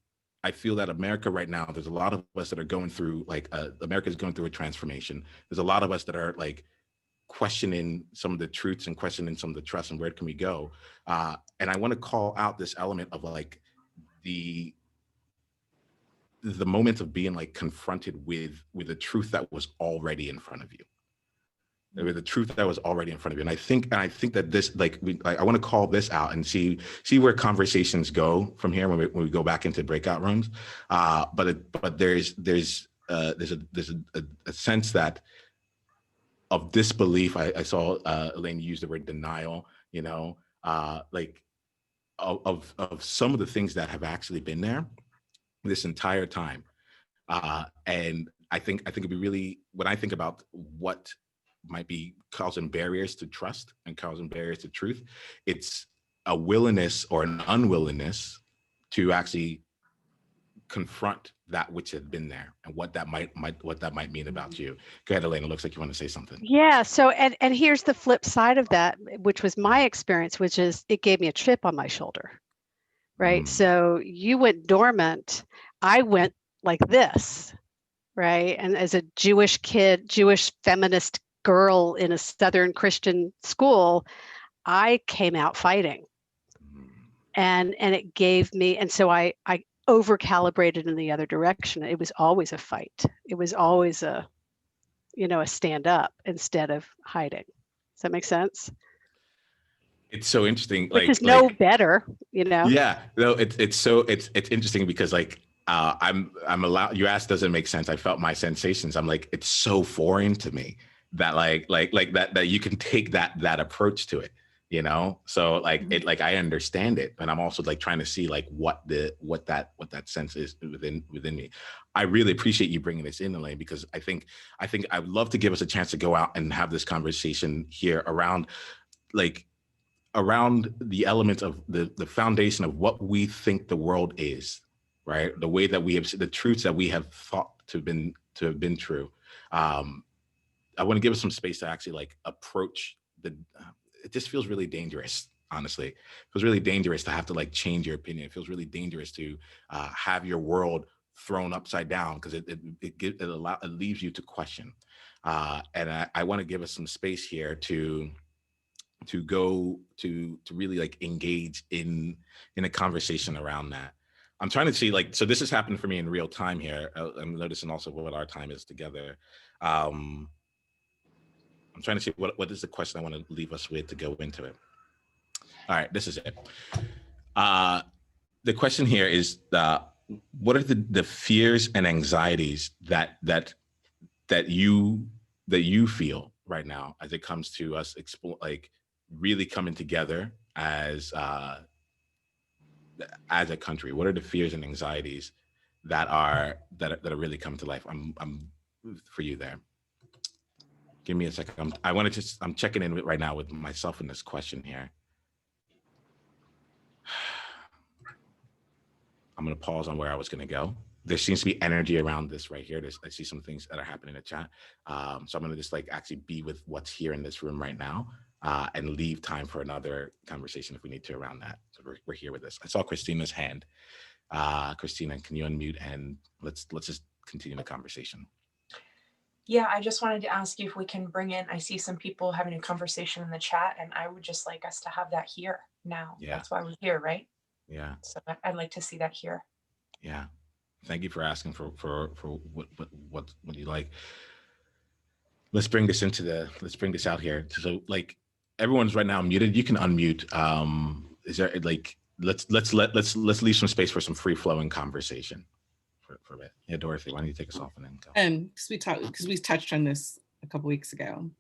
I feel that America right now, there's a lot of us that are going through, America is going through a transformation. There's a lot of us that are like questioning some of the truths and questioning some of the trust and where can we go. And I want to call out this element of like the moment of being like confronted with the truth that was already in front of you, with the truth that was already in front of you. And I think that this, I want to call this out and see where conversations go from here when we go back into breakout rooms. But there's a sense that of disbelief. I saw Elaine use the word denial, you know, of some of the things that have actually been there this entire time. And I think it'd be really, when I think about what might be causing barriers to trust and causing barriers to truth, it's a willingness or an unwillingness to actually confront that which had been there and what that might mean about you. Go ahead, Elaine. It looks like you want to say something. Yeah. So, and here's the flip side of that, which was my experience, which is it gave me a chip on my shoulder. Right. So you went dormant. I went like this. Right. And as a Jewish kid, Jewish feminist girl in a Southern Christian school, I came out fighting. And it gave me, and so I over calibrated in the other direction. It was always a fight. It was always a stand up instead of hiding. Does that make sense? It's so interesting. Which is no better, you know? Yeah, no, it's interesting because I'm allowed, you asked, does it make sense? I felt my sensations. I'm like, it's so foreign to me that that you can take that approach to it, you know? So I understand it, but I'm also trying to see what that sense is within me. I really appreciate you bringing this in, Elaine, because I think I would love to give us a chance to go out and have this conversation here around the elements of the foundation of what we think the world is, right? The way that we have, the truths that we have thought to have been true. I want to give us some space to actually approach it just feels really dangerous, honestly. It feels really dangerous to have to change your opinion. It feels really dangerous to have your world thrown upside down because it leaves you to question. And I want to give us some space here to go to really like engage in a conversation around that. I'm trying to see, like, so this has happened for me in real time here. I'm noticing also what our time is together. I'm trying to see what is the question I want to leave us with to go into it. All right, this is it. The question here is, what are the fears and anxieties that you feel right now as it comes to us like really coming together as a country? What are the fears and anxieties that are really coming to life? I'm for you there. Give me a second. I'm checking in right now with myself in this question here. I'm going to pause on where I was going to go. There seems to be energy around this right here. I see some things that are happening in the chat. So I'm going to just like actually be with what's here in this room right now, and leave time for another conversation if we need to around that. So we're here with this. I saw Christina's hand. Christina, can you unmute and let's just continue the conversation. Yeah, I just wanted to ask you if we can bring in, I see some people having a conversation in the chat, and I would just like us to have that here now. Yeah. That's why we're here, right? Yeah. So I'd like to see that here. Yeah. Thank you for asking for what you like. Let's bring this out here. So like everyone's right now muted. You can unmute. Is there like, let's leave some space for some free flowing conversation for a bit. Yeah, Dorothy, why don't you take us off and then go? Because we touched on this a couple weeks ago.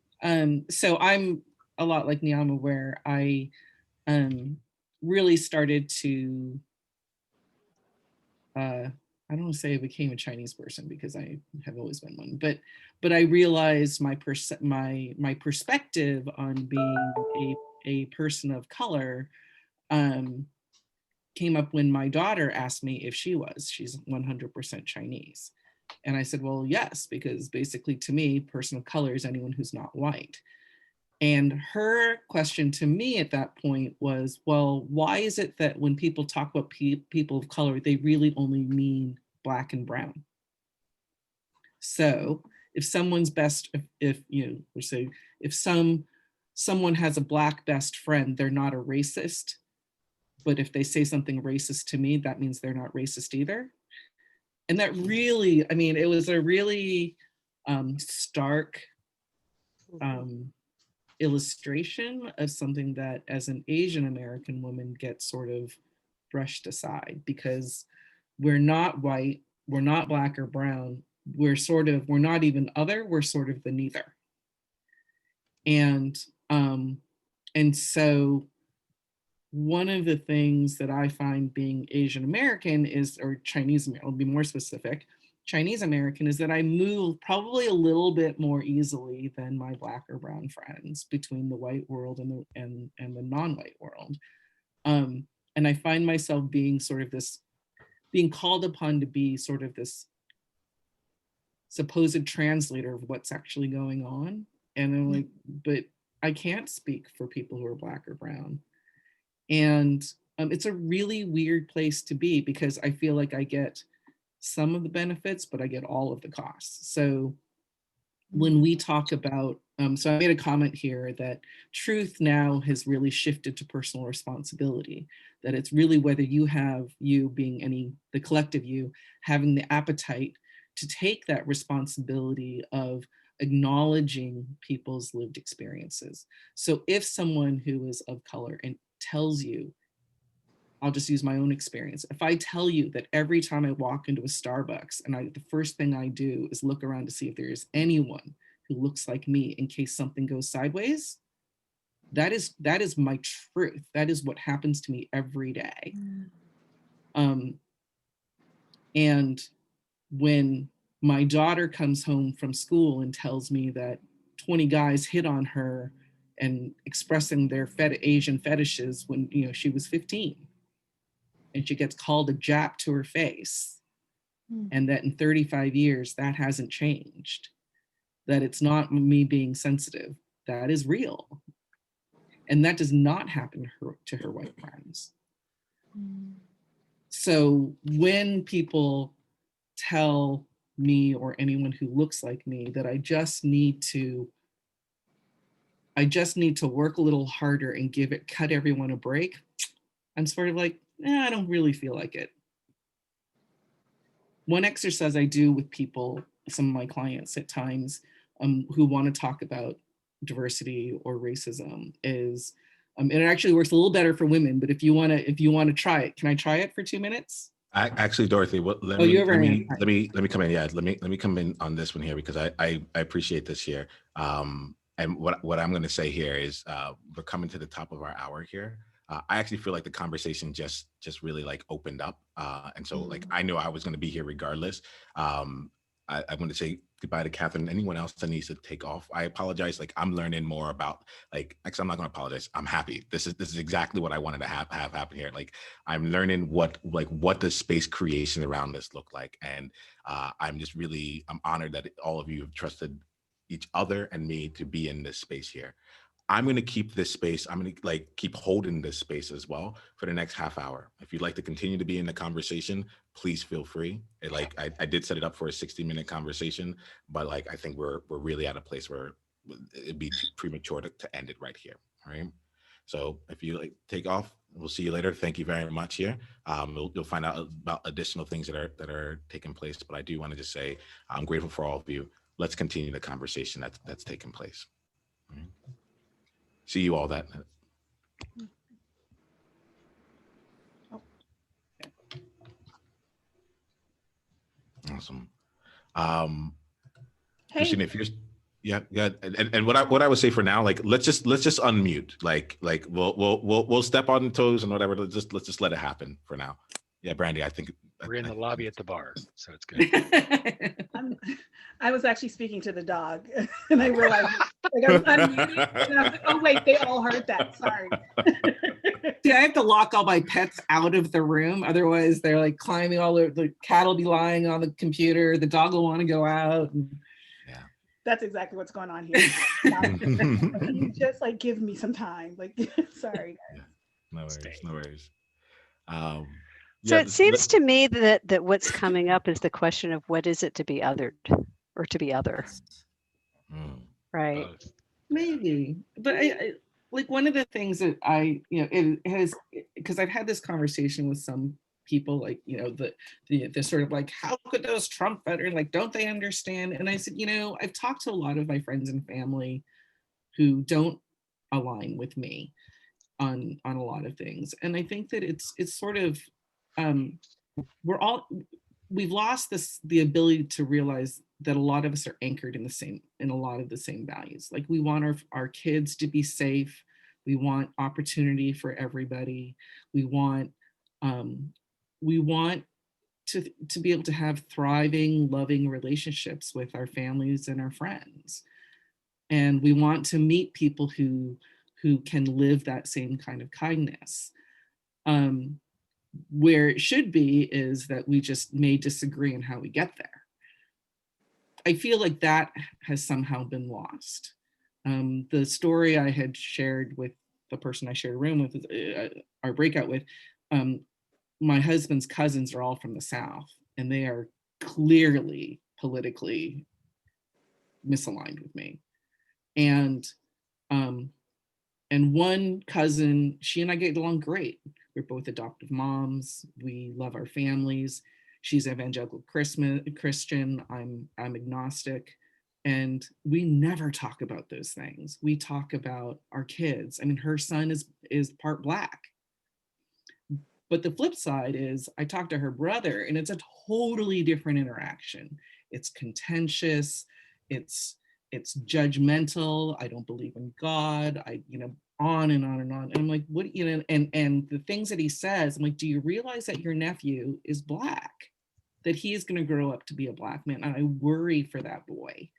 So I'm a lot like Niiamah, where I really started to I don't want to say I became a Chinese person, because I have always been one, but I realized my perspective on being a person of color came up when my daughter asked me if she's 100% Chinese. And I said, well, yes, because basically to me, person of color is anyone who's not white. And her question to me at that point was, well, why is it that when people talk about people of color, they really only mean Black and brown? So if someone's if someone has a Black best friend, they're not a racist. But if they say something racist to me, that means they're not racist either. And that really, I mean, it was a really stark illustration of something that as an Asian American woman gets sort of brushed aside, because we're not white, we're not Black or brown, we're not even other, we're sort of the neither. And so one of the things that I find being Asian American is, or Chinese American, I'll be more specific, Chinese American, is that I move probably a little bit more easily than my Black or brown friends between the white world and the non-white world. And I find myself being being called upon to be sort of this supposed translator of what's actually going on. And I'm like, but I can't speak for people who are Black or brown. And it's a really weird place to be, because I feel like I get some of the benefits, but I get all of the costs. So when we talk about, so I made a comment here that truth now has really shifted to personal responsibility, that it's really whether you being the collective you, having the appetite to take that responsibility of acknowledging people's lived experiences. So if someone who is of color and tells you, I'll just use my own experience. If I tell you that every time I walk into a Starbucks and the first thing I do is look around to see if there is anyone who looks like me in case something goes sideways, that is my truth. That is what happens to me every day. And when my daughter comes home from school and tells me that 20 guys hit on her and expressing their Asian fetishes when she was 15, and she gets called a Jap to her face, and that in 35 years that hasn't changed, that it's not me being sensitive, that is real, and that does not happen to her white friends. So when people tell me or anyone who looks like me that I just need to I just need to work a little harder and cut everyone a break, I'm sort of like, I don't really feel like it. One exercise I do with people, some of my clients at times, who want to talk about diversity or racism is, and it actually works a little better for women, but if you want to try it, can I try it for 2 minutes? Actually, Dorothy, let me come in. Yeah, let me come in on this one here, because I appreciate this here. And what I'm going to say here is, we're coming to the top of our hour here. I actually feel like the conversation just really like opened up, and so like I knew I was going to be here regardless. I'm going to say goodbye to Catherine. Anyone else that needs to take off, I apologize. Like, I'm learning more about, like, actually, I'm not going to apologize. I'm happy. This is exactly what I wanted to have happen here. Like, I'm learning what does space creation around this look like, and I'm honored that all of you have trusted each other and me to be in this space here. I'm going to keep this space. I'm going to like keep holding this space as well for the next half hour. If you'd like to continue to be in the conversation, please feel free. I did set it up for a 60-minute conversation, but like, I think we're really at a place where it'd be too premature to end it right here. All right. So if you like take off, we'll see you later. Thank you very much here. You'll find out about additional things that are taking place, but I do want to just say, I'm grateful for all of you. Let's continue the conversation that's taking place. All right. See you all that. Awesome. Hey. Christina, if you're, yeah. And what I would say for now, like, let's just unmute. Like we'll step on toes and whatever. Let's just let it happen for now. Yeah, Brandy, I think we're in the lobby at the bar, so it's good. I was actually speaking to the dog, and I realized like I was unmuted, and I was like, oh wait, they all heard that. Sorry. See, I have to lock all my pets out of the room, otherwise they're like climbing all over. The cat will be lying on the computer. The dog will want to go out. Yeah, that's exactly what's going on here. You just like give me some time. Like, sorry, guys. Yeah. No worries. So it seems to me that what's coming up is the question of what is it to be othered or to be other, right? Maybe, but I like one of the things that it has, because I've had this conversation with some people, like, the sort of like, how could those Trump veterans, like, don't they understand? And I said, I've talked to a lot of my friends and family who don't align with me on a lot of things, and I think that it's sort of we've lost the ability to realize that a lot of us are anchored in a lot of the same values. Like, we want our kids to be safe. We want opportunity for everybody. We want to be able to have thriving, loving relationships with our families and our friends. And we want to meet people who can live that same kind of kindness. Where it should be is that we just may disagree on how we get there. I feel like that has somehow been lost. The story I had shared with the person I shared a room with, our breakout with, my husband's cousins are all from the South, and they are clearly politically misaligned with me. And one cousin, she and I get along great. We're both adoptive moms. We love our families. She's evangelical Christian. I'm agnostic. And we never talk about those things. We talk about our kids. I mean, her son is part Black. But the flip side is I talk to her brother, and it's a totally different interaction. It's contentious. It's judgmental. I don't believe in God. On and on and on. And I'm like, what, and the things that he says, I'm like, do you realize that your nephew is Black, that he is going to grow up to be a Black man? And I worry for that boy.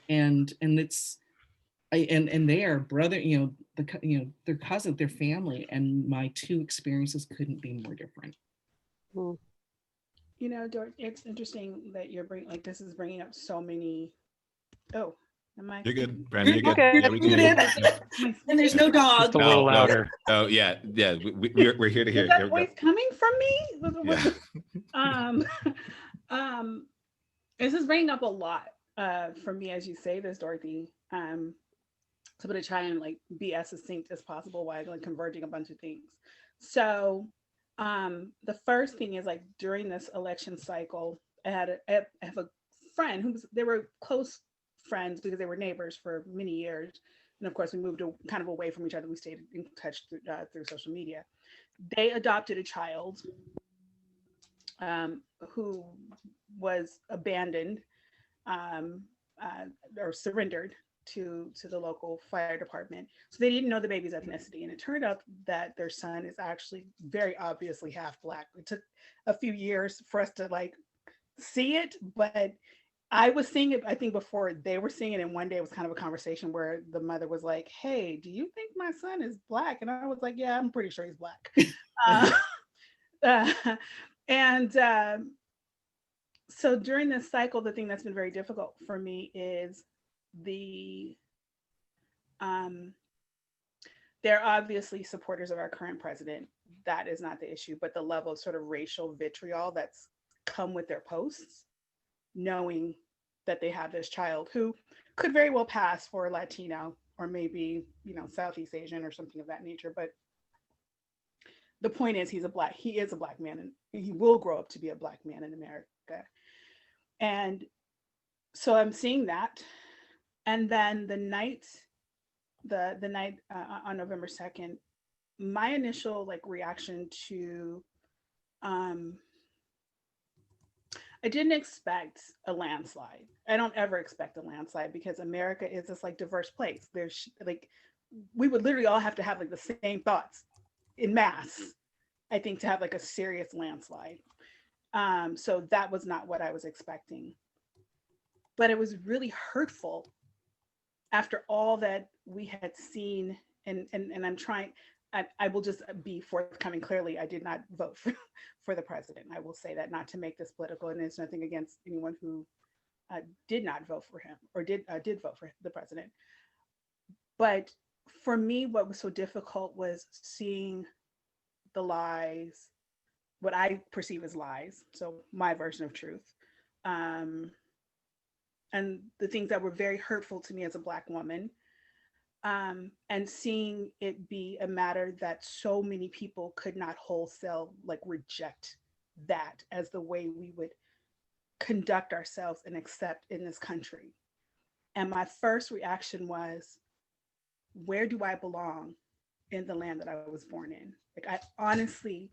And they are brother, their cousin, their family, and my two experiences couldn't be more different. Dorothy, it's interesting that you're this is bringing up so many. Oh, am I? You're good, Brandon. You're good. Okay. Yeah, we can hear you. And there's no dog. Just a little louder. Oh, yeah. We're here to hear. Is that voice coming from me? Yeah. This is bringing up a lot for me, as you say this, Dorothy. So I'm going to try and like be as succinct as possible while like converging a bunch of things. So the first thing is like during this election cycle, I have a friend they were close friends because they were neighbors for many years. And of course, we moved kind of away from each other. We stayed in touch through social media. They adopted a child who was abandoned or surrendered to the local fire department. So they didn't know the baby's ethnicity. And it turned out that their son is actually very obviously half Black. It took a few years for us to like see it, but I was seeing it, I think, before they were seeing it. And one day it was kind of a conversation where the mother was like, hey, do you think my son is Black? And I was like, yeah, I'm pretty sure he's Black. So during this cycle, the thing that's been very difficult for me is they're obviously supporters of our current president. That is not the issue, but the level of sort of racial vitriol that's come with their posts, knowing that they have this child who could very well pass for Latino or maybe, you know, Southeast Asian or something of that nature. But the point is he is a Black man, and he will grow up to be a Black man in America. And so I'm seeing that. And then the night on November 2nd, my initial like reaction to, I didn't expect a landslide. I don't ever expect a landslide because America is this like diverse place. There's like, we would literally all have to have like the same thoughts in mass, I think, to have like a serious landslide. So that was not what I was expecting. But it was really hurtful after all that we had seen, and I'm trying, I will just be forthcoming. Clearly, I did not vote for the president. I will say that, not to make this political, and there's nothing against anyone who did not vote for him or did vote for the president. But for me, what was so difficult was seeing the lies, what I perceive as lies, so my version of truth, and the things that were very hurtful to me as a Black woman, and seeing it be a matter that so many people could not wholesale like reject that as the way we would conduct ourselves and accept in this country. And my first reaction was, where do I belong in the land that I was born in? Like, I honestly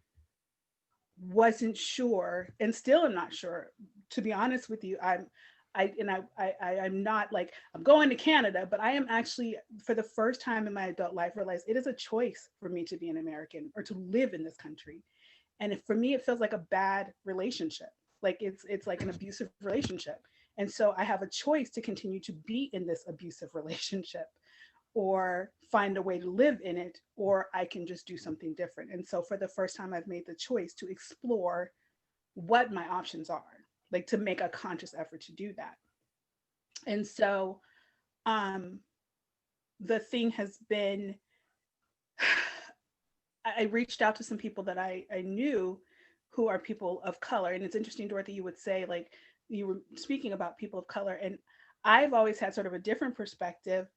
wasn't sure, and still am not sure. To be honest with you, I'm not like, I'm going to Canada, but I am actually, for the first time in my adult life, realized it is a choice for me to be an American or to live in this country. And for me, it feels like a bad relationship. Like it's like an abusive relationship. And so I have a choice to continue to be in this abusive relationship, or find a way to live in it, or I can just do something different. And so for the first time, I've made the choice to explore what my options are, like to make a conscious effort to do that. And so the thing has been, I reached out to some people that I knew who are people of color. And it's interesting, Dorothy, you would say, like, you were speaking about people of color. And I've always had sort of a different perspective,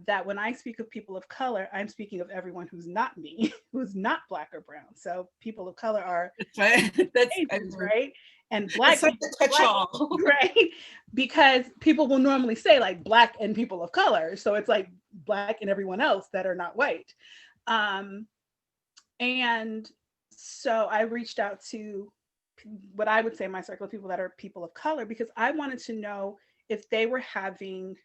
that when I speak of people of color, I'm speaking of everyone who's not me, who's not Black or brown. So people of color are Asians, right? And Black people, right? Because people will normally say like Black and people of color. So it's like Black and everyone else that are not white. And so I reached out to what I would say my circle of people that are people of color, because I wanted to know if they were having,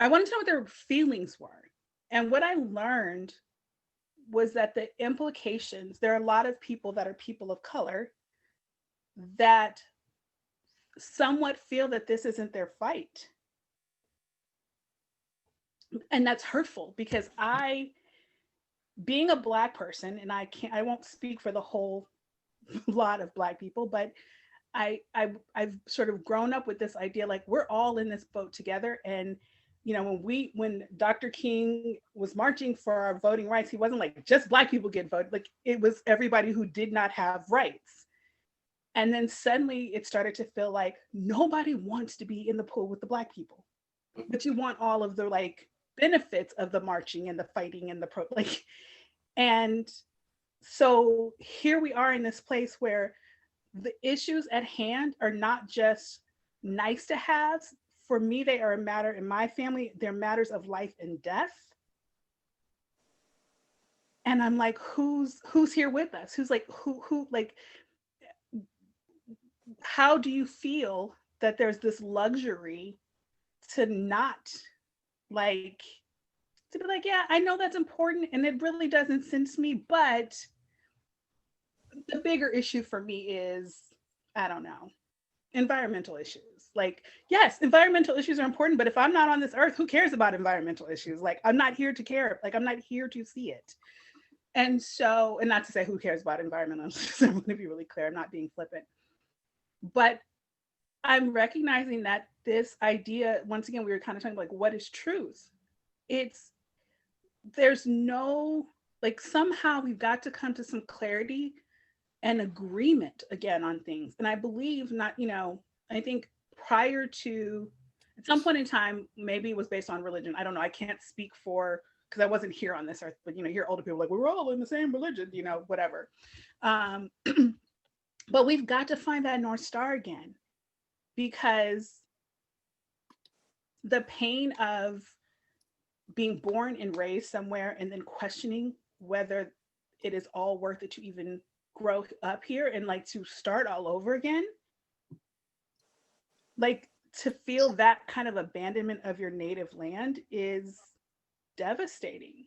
I wanted to know what their feelings were. And what I learned was that the implications, there are a lot of people that are people of color that somewhat feel that this isn't their fight. And that's hurtful, because being a Black person, and I won't speak for the whole lot of Black people, but I've sort of grown up with this idea, like, we're all in this boat together. And you know, when Dr. King was marching for our voting rights, he wasn't like, just Black people get voted. Like, it was everybody who did not have rights. And then suddenly it started to feel like nobody wants to be in the pool with the Black people, but you want all of the like benefits of the marching and the fighting and the like. And so here we are in this place where the issues at hand are not just nice to have. For me, they are a matter, in my family, they're matters of life and death. And I'm like, who's here with us? Who's like, who like, how do you feel that there's this luxury to not like, to be like, yeah, I know that's important and it really doesn't sense me, but the bigger issue for me is, I don't know, environmental issues. Like, yes, environmental issues are important, but if I'm not on this earth, who cares about environmental issues? Like, I'm not here to care. Like, I'm not here to see it. And so, and not to say who cares about environmental issues, I want to be really clear, I'm not being flippant. But I'm recognizing that this idea, once again, we were kind of talking like, what is truth? There's no, like, somehow we've got to come to some clarity and agreement again on things. And I believe not, I think prior to, at some point in time, maybe it was based on religion. I don't know. I can't speak for, because I wasn't here on this earth, but, hear older people like, we're all in the same religion, whatever. But we've got to find that North Star again, because the pain of being born and raised somewhere and then questioning whether it is all worth it to even grow up here and like to start all over again, like to feel that kind of abandonment of your native land is devastating.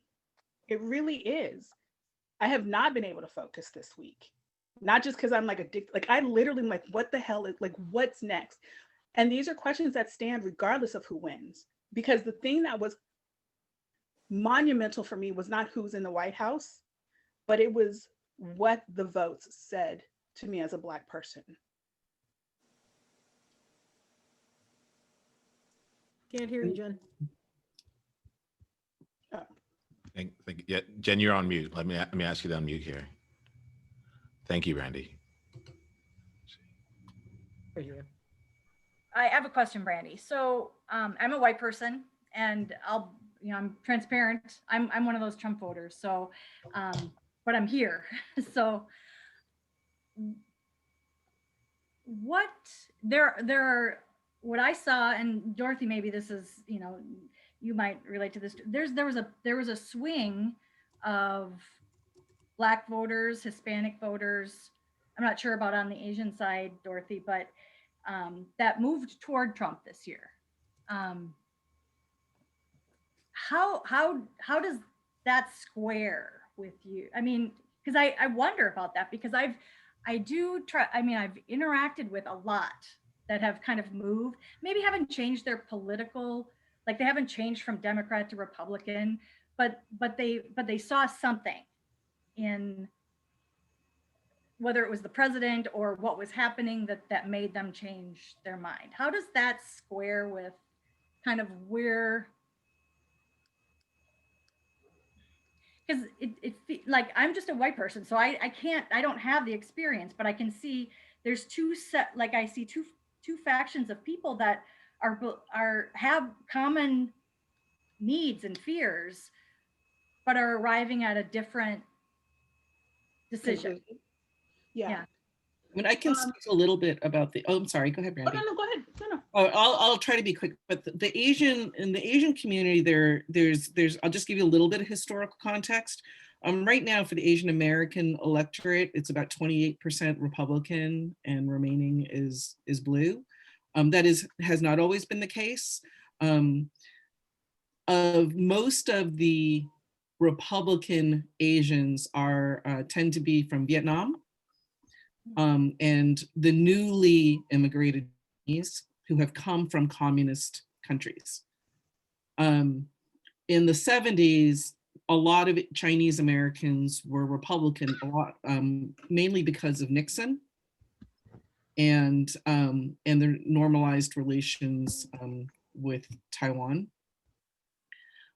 It really is. I have not been able to focus this week, not just because I'm like addicted, like I literally am like, what the hell is, like, what's next? And these are questions that stand regardless of who wins, because the thing that was monumental for me was not who's in the White House, but it was what the votes said to me as a Black person. Can't hear you, Jen. Oh. Yeah, Jen, you're on mute. Let me ask you to unmute here. Thank you, Randy. There you go. I have a question, Brandy. So I'm a white person, and I'm transparent. I'm one of those Trump voters. So, but I'm here. So, what what I saw, and Dorothy, maybe this is, you might relate to this. There was a swing of Black voters, Hispanic voters. I'm not sure about on the Asian side, Dorothy, but that moved toward Trump this year. How does that square with you? I mean, because I wonder about that, because I've interacted with a lot that have kind of moved, maybe haven't changed their political, like they haven't changed from Democrat to Republican, but they saw something in whether it was the president or what was happening that made them change their mind. How does that square with kind of where, because like I'm just a white person, so I don't have the experience, but I can see there's I see two factions of people that have common needs and fears, but are arriving at a different decision. Yeah. I mean, I can speak a little bit about I'm sorry, go ahead, Brandy. Oh, no, go ahead. No. Oh, I'll try to be quick, but in the Asian community, there's I'll just give you a little bit of historical context. Right now for the Asian American electorate, it's about 28% Republican and remaining is blue. That has not always been the case. Most of the Republican Asians tend to be from Vietnam, and the newly immigrated Chinese who have come from communist countries. In the 70s, a lot of Chinese Americans were Republican, mainly because of Nixon and their normalized relations with Taiwan.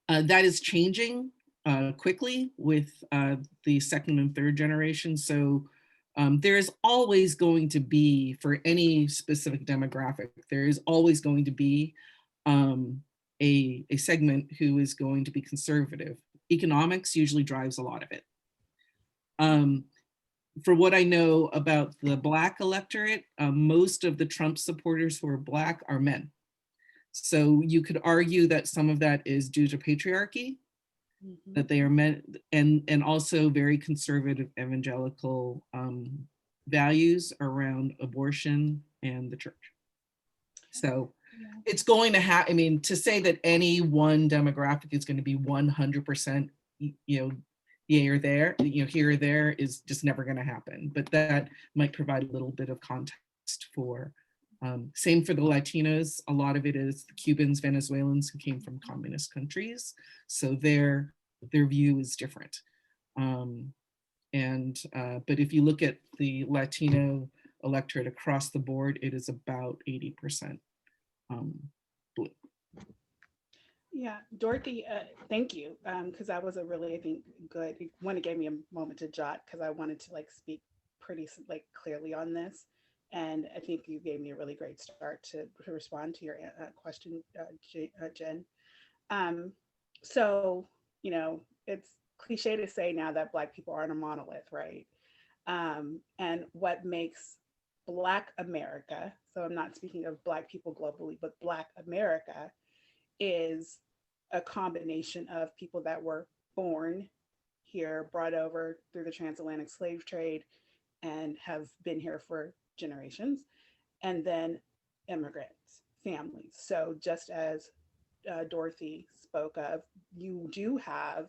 That is changing quickly with the second and third generation. So there is always going to be, for any specific demographic, there is always going to be a segment who is going to be conservative. Economics usually drives a lot of it. For what I know about the Black electorate, most of the Trump supporters who are Black are men. So you could argue that some of that is due to patriarchy, that they are men, and also very conservative evangelical values around abortion and the church. So it's going to have, I mean, to say that any one demographic is going to be 100%, yay or there, here or there is just never going to happen. But that might provide a little bit of context for, same for the Latinos. A lot of it is the Cubans, Venezuelans who came from communist countries. So their view is different. But if you look at the Latino electorate across the board, it is about 80% blue. Yeah, Dorothy, thank you, because that was a really, I think, good, it gave me a moment to jot, because I wanted to speak pretty clearly on this. And I think you gave me a really great start to respond to your question, Jen. So, it's cliche to say now that Black people aren't a monolith, right? And what makes Black America, so I'm not speaking of Black people globally, but Black America is a combination of people that were born here, brought over through the transatlantic slave trade, and have been here for generations, and then immigrants, families. So just as Dorothy spoke of, you do have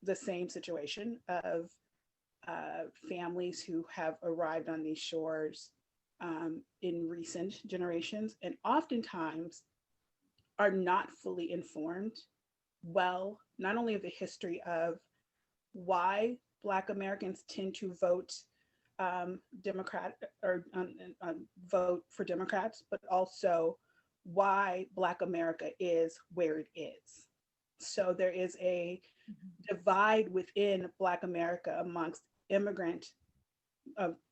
the same situation of families who have arrived on these shores in recent generations, and oftentimes are not fully informed well, not only of the history of why Black Americans tend to vote Democrat or vote for Democrats, but also why Black America is where it is. So there is a divide within Black America amongst immigrant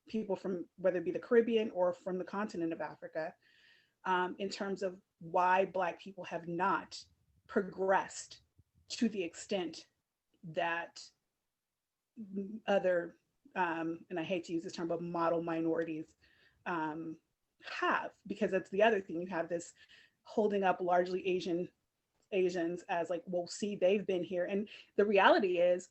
people from, whether it be the Caribbean or from the continent of Africa, in terms of why Black people have not progressed to the extent that other, and I hate to use this term, but model minorities have, because that's the other thing. You have this holding up largely Asians as well, see, they've been here. And the reality is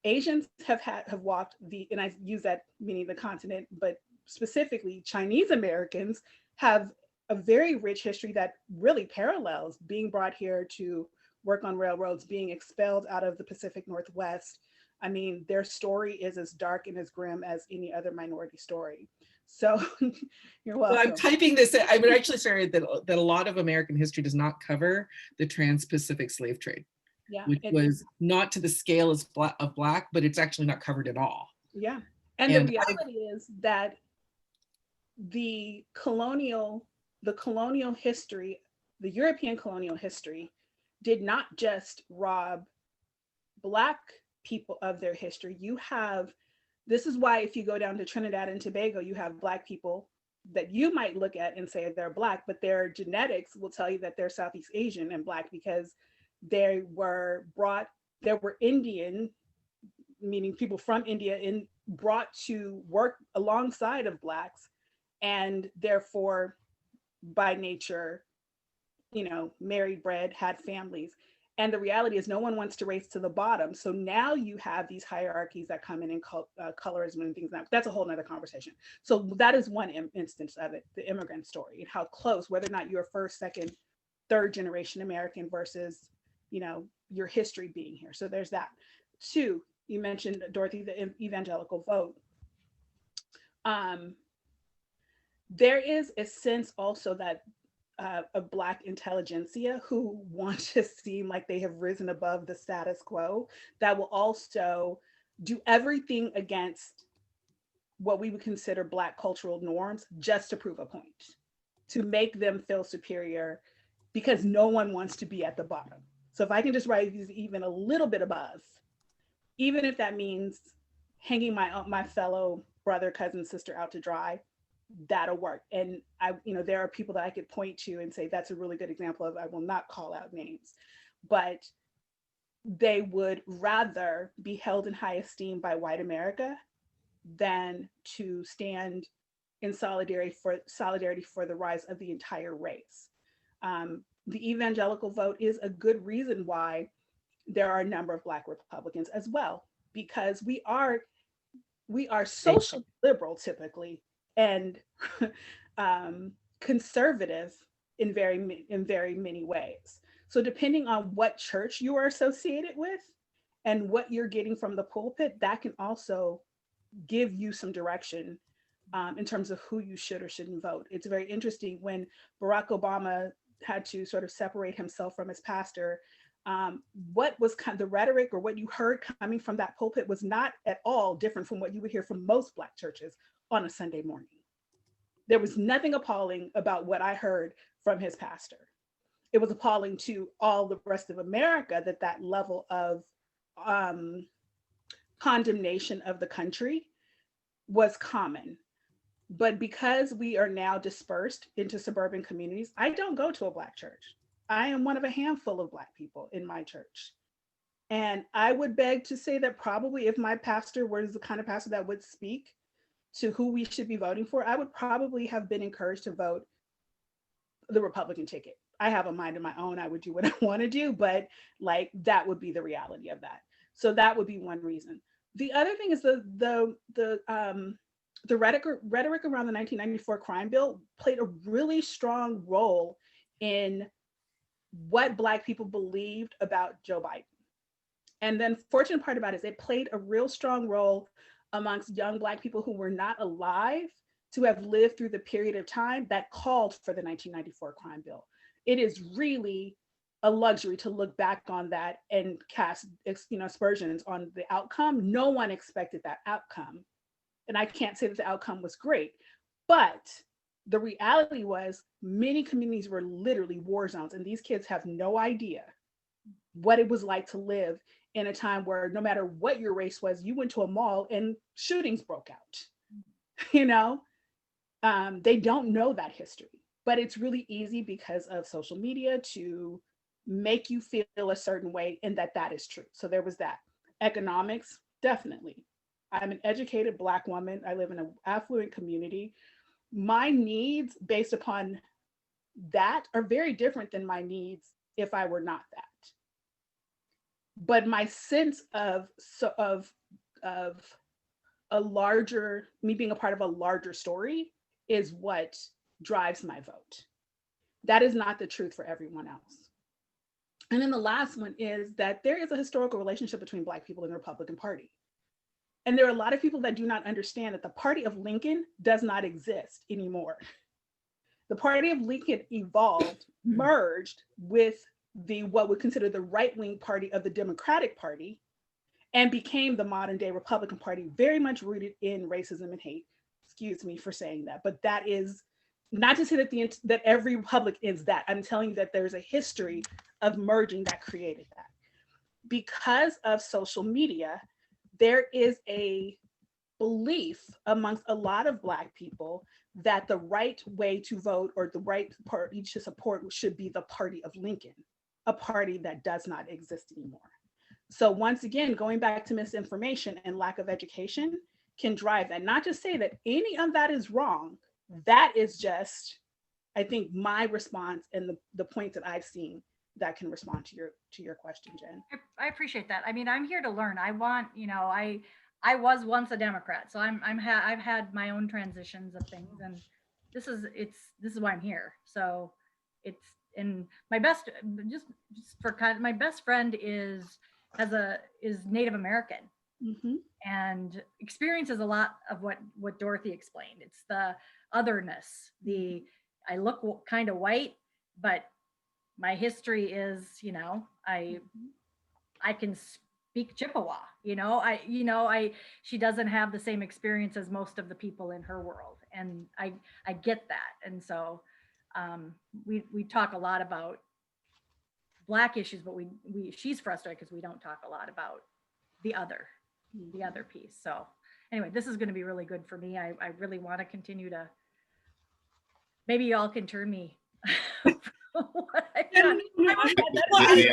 Asians have walked and I use that meaning the continent, but specifically Chinese Americans have a very rich history that really parallels being brought here to work on railroads, being expelled out of the Pacific Northwest. I mean, their story is as dark and as grim as any other minority story. So you're welcome. Well, I'm typing this. I'm actually sorry that a lot of American history does not cover the trans-Pacific slave trade, which was not to the scale of Black, but it's actually not covered at all. Yeah, and the reality is that the colonial history, the European colonial history, did not just rob Black people of their history. This is why if you go down to Trinidad and Tobago, you have Black people that you might look at and say they're Black, but their genetics will tell you that they're Southeast Asian and Black, because there were Indian, meaning people from India, brought to work alongside of Blacks, and therefore by nature, married, bred, had families. And the reality is no one wants to race to the bottom. So now you have these hierarchies that come in colorism and things like that. That's a whole nother conversation. So that is one instance of it, the immigrant story, and how close, whether or not you're first, second, third generation American versus, your history being here. So there's that. Two, you mentioned, Dorothy, the evangelical vote. There is a sense also that of Black intelligentsia who want to seem like they have risen above the status quo, that will also do everything against what we would consider Black cultural norms just to prove a point, to make them feel superior, because no one wants to be at the bottom. So if I can just rise even a little bit above, even if that means hanging my fellow brother, cousin, sister out to dry, that'll work. And there are people that I could point to and say, that's a really good example of, I will not call out names, but they would rather be held in high esteem by white America than to stand in solidarity for the rise of the entire race. The evangelical vote is a good reason why there are a number of Black Republicans as well, because we are social liberal typically, and conservative in very many ways. So depending on what church you are associated with and what you're getting from the pulpit, that can also give you some direction in terms of who you should or shouldn't vote. It's very interesting when Barack Obama had to sort of separate himself from his pastor. What was kind of the rhetoric, or what you heard coming from that pulpit, was not at all different from what you would hear from most Black churches on a Sunday morning. There was nothing appalling about what I heard from his pastor. It was appalling to all the rest of America that that level of condemnation of the country was common. But because we are now dispersed into suburban communities, I don't go to a Black church. I am one of a handful of Black people in my church. And I would beg to say that probably if my pastor was the kind of pastor that would speak to who we should be voting for, I would probably have been encouraged to vote the Republican ticket. I have a mind of my own. I would do what I want to do, but like that would be the reality of that. So that would be one reason. The other thing is the rhetoric around the 1994 crime bill played a really strong role in what Black people believed about Joe Biden. And the unfortunate part about it is it played a real strong role amongst young Black people who were not alive to have lived through the period of time that called for the 1994 crime bill. It is really a luxury to look back on that and cast aspersions on the outcome. No one expected that outcome. And I can't say that the outcome was great, but the reality was many communities were literally war zones, and these kids have no idea what it was like to live in a time where no matter what your race was, you went to a mall and shootings broke out. They don't know that history, but it's really easy because of social media to make you feel a certain way, and that is true. So there was that. Economics, definitely. I'm an educated Black woman. I live in an affluent community. My needs based upon that are very different than my needs if I were not that. But my sense of a larger, me being a part of a larger story is what drives my vote. That is not the truth for everyone else. And then the last one is that there is a historical relationship between Black people and the Republican Party. And there are a lot of people that do not understand that the party of Lincoln does not exist anymore. The party of Lincoln evolved, merged with what would consider the right-wing party of the Democratic Party, and became the modern day Republican Party, very much rooted in racism and hate. Excuse me for saying that, but that is not to say that every republic is that. I'm telling you that there's a history of merging that created that. Because of social media, there is a belief amongst a lot of Black people that the right way to vote or the right party to support should be the party of Lincoln, a party that does not exist anymore. So once again, going back to misinformation and lack of education can drive that. Not to say that any of that is wrong. That is just, I think, my response and the point that I've seen that can respond to your question, Jen. I appreciate that. I mean, I'm here to learn. I want, I was once a Democrat, so I've had my own transitions of things, and this is why I'm here. So it's, and my best, just for kind of, my best friend is Native American. Mm-hmm. And experiences a lot of what Dorothy explained. It's the otherness, I look kind of white, but my history is, I can speak Chippewa, she doesn't have the same experience as most of the people in her world. And I get that. And so we talk a lot about Black issues, but she's frustrated because we don't talk a lot about the other piece. So anyway, this is going to be really good for me. I really want to continue to Maybe y'all can turn me. What I've No, done. no, no, I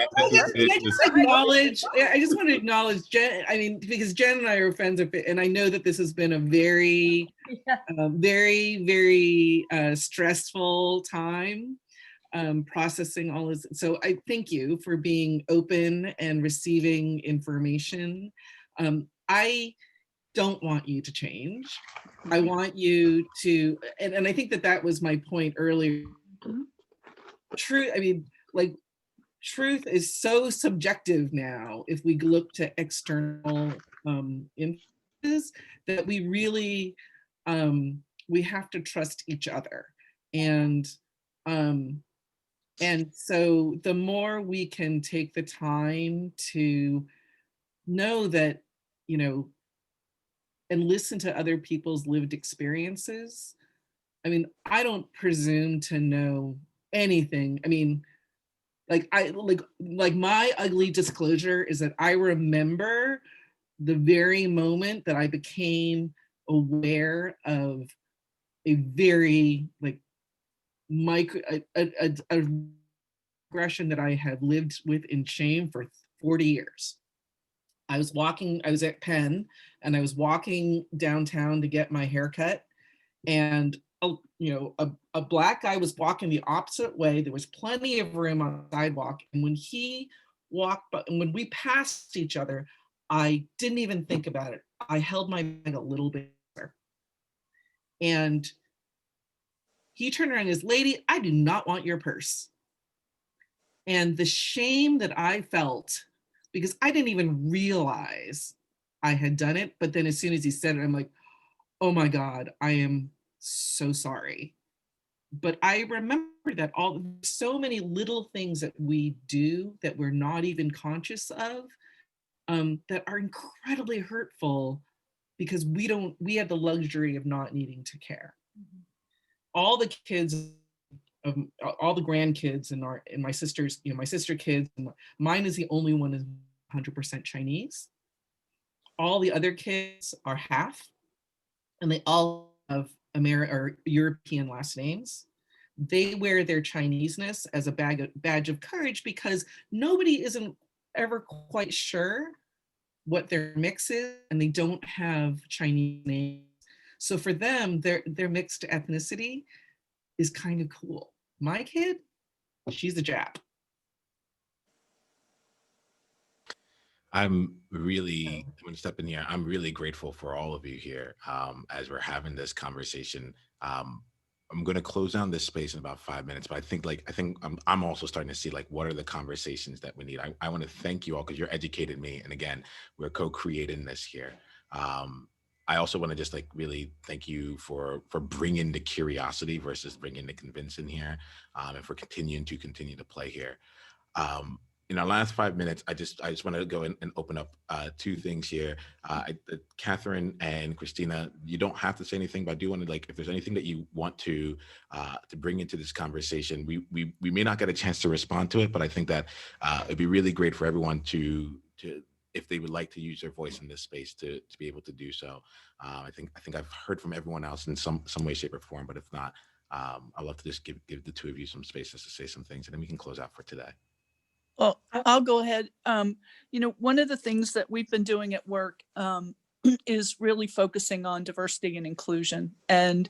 just want to acknowledge Jen. I mean, because Jen and I are friends, and I know that this has been a very, Yeah. very stressful time processing all this. So I thank you for being open and receiving information. I don't want you to change. I want you to, and I think that was my point earlier. Truth, I mean, like, truth is so subjective now if we look to external influences, that we really we have to trust each other. And so the more we can take the time to know that, you know, and listen to other people's lived experiences. I mean, I don't presume to know anything. I mean, like my ugly disclosure is that I remember the very moment that I became aware of a very like micro aggression that I had lived with in shame for 40 years. I was at Penn, and I was walking downtown to get my hair cut, and a black guy was walking the opposite way. There was plenty of room on the sidewalk, and when he walked, and when we passed each other, I didn't even think about it. I held my bag a little bit, and he turned around and goes, "Lady, I do not want your purse." And the shame that I felt, because I didn't even realize I had done it, but then as soon as he said it, I'm like, oh my God, I am so sorry. But I remember that so many little things that we do that we're not even conscious of, that are incredibly hurtful, because we have the luxury of not needing to care. Mm-hmm. All the kids, all the grandkids and my sister's, my sister kids, mine is the only one is 100% Chinese. All the other kids are half, and they all have American or European last names. They wear their Chineseness as a badge of courage, because nobody isn't ever quite sure what their mix is, and they don't have Chinese names. So for them, their mixed ethnicity is kind of cool. My kid, she's a Jap. I'm going to step in here. I'm really grateful for all of you here as we're having this conversation. I'm going to close down this space in about 5 minutes, but I think I'm also starting to see like, what are the conversations that we need? I want to thank you all, because you're educated me. And again, we're co-creating this here. I also want to just like really thank you for bringing the curiosity versus bringing the convincing here, and for continuing to play here. In our last 5 minutes, I just want to go and open up two things here. Catherine and Christina, you don't have to say anything, but I do want to, like, if there's anything that you want to bring into this conversation, we may not get a chance to respond to it, but I think that it'd be really great for everyone to if they would like to use their voice in this space to be able to do so. I think I've heard from everyone else in some way, shape, or form, but if not, I'd love to just give the two of you some space just to say some things, and then we can close out for today. Well, I'll go ahead. One of the things that we've been doing at work is really focusing on diversity and inclusion. And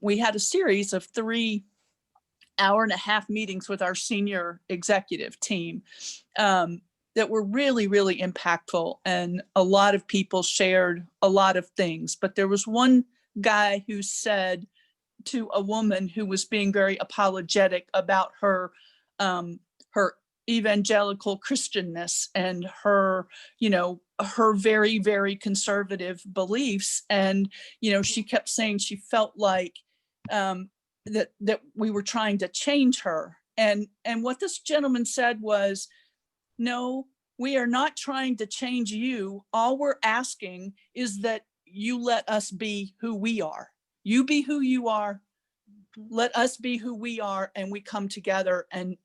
we had a series of 3 hour-and-a-half meetings with our senior executive team that were really, really impactful. And a lot of people shared a lot of things. But there was one guy who said to a woman who was being very apologetic about her evangelical Christianness and her, her very, very conservative beliefs. And, she kept saying she felt like that we were trying to change her. And what this gentleman said was, no, we are not trying to change you. All we're asking is that you let us be who we are. You be who you are. Let us be who we are, and we come together and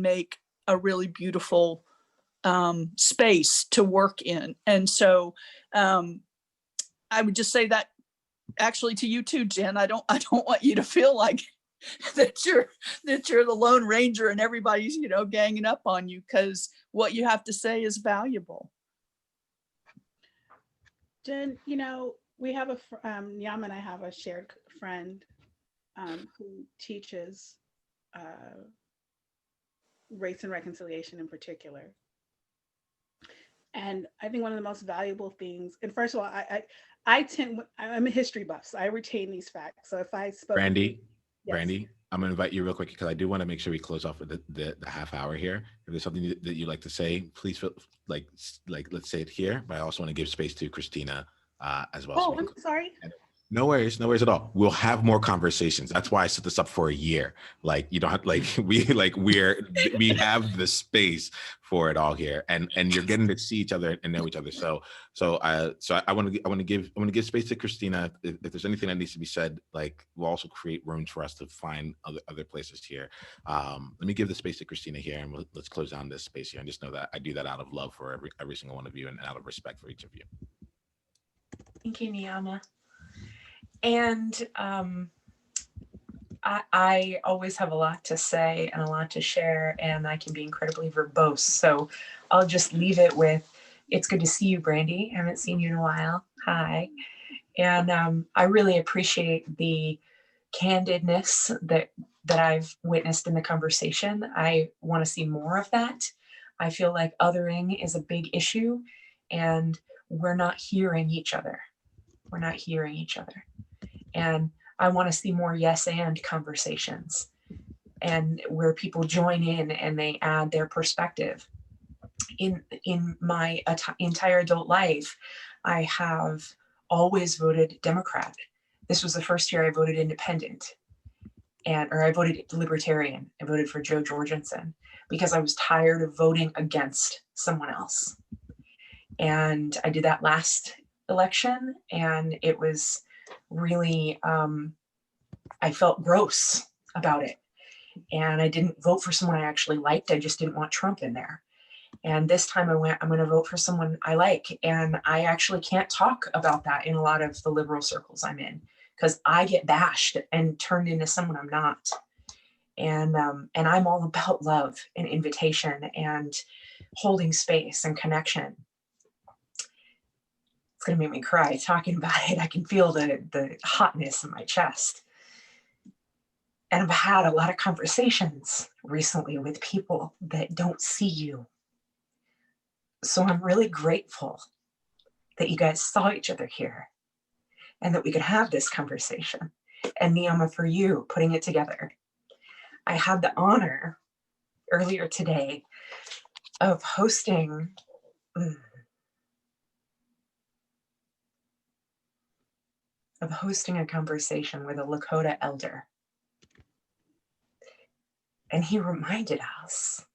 make a really beautiful space to work in. And so I would just say that actually to you too, Jen. I don't want you to feel like that you're the Lone Ranger and everybody's, ganging up on you because what you have to say is valuable. Jen, we have Niiamah and I have a shared friend who teaches race and reconciliation in particular. And I think one of the most valuable things, and first of all, I'm a history buff, so I retain these facts. So if I spoke— Brandy, Yes. Brandy, I'm gonna invite you real quick because I do want to make sure we close off with the half hour here. If there's something that you'd like to say, please feel like let's say it here. But I also want to give space to Christina as well. Oh, I'm sorry. No worries at all. We'll have more conversations. That's why I set this up for a year. Like, you don't have we have the space for it all here, and you're getting to see each other and know each other. So I want to give space to Christina. If there's anything that needs to be said, like, we'll also create rooms for us to find other places here. Let me give the space to Christina here, and let's close down this space here. And just know that I do that out of love for every single one of you, and out of respect for each of you. Thank you, Niiamah. And I always have a lot to say and a lot to share, and I can be incredibly verbose. So I'll just leave it with, it's good to see you, Brandy. I haven't seen you in a while. Hi. And I really appreciate the candidness that I've witnessed in the conversation. I want to see more of that. I feel like othering is a big issue, and we're not hearing each other. We're not hearing each other. And I want to see more yes and conversations, and where people join in and they add their perspective. In my entire adult life, I have always voted Democrat. This was the first year I voted independent, or I voted libertarian. I voted for Joe Jorgensen because I was tired of voting against someone else. And I did that last election, and it was really, I felt gross about it. And I didn't vote for someone I actually liked. I just didn't want Trump in there. And this time I'm going to vote for someone I like. And I actually can't talk about that in a lot of the liberal circles I'm in, because I get bashed and turned into someone I'm not. And I'm all about love and invitation and holding space and connection. It's going to make me cry talking about it. I can feel the hotness in my chest. And I've had a lot of conversations recently with people that don't see you. So I'm really grateful that you guys saw each other here and that we could have this conversation. And Niiamah, for you putting it together. I had the honor earlier today of hosting a conversation with a Lakota elder. And he reminded us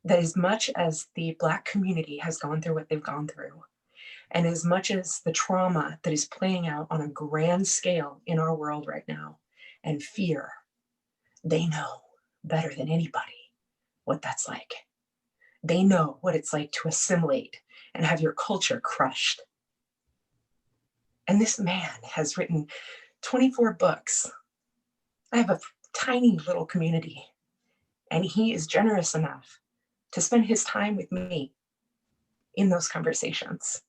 that as much as the Black community has gone through what they've gone through, and as much as the trauma that is playing out on a grand scale in our world right now, and fear, they know better than anybody what that's like. They know what it's like to assimilate and have your culture crushed. And this man has written 24 books. I have a tiny little community, and he is generous enough to spend his time with me in those conversations.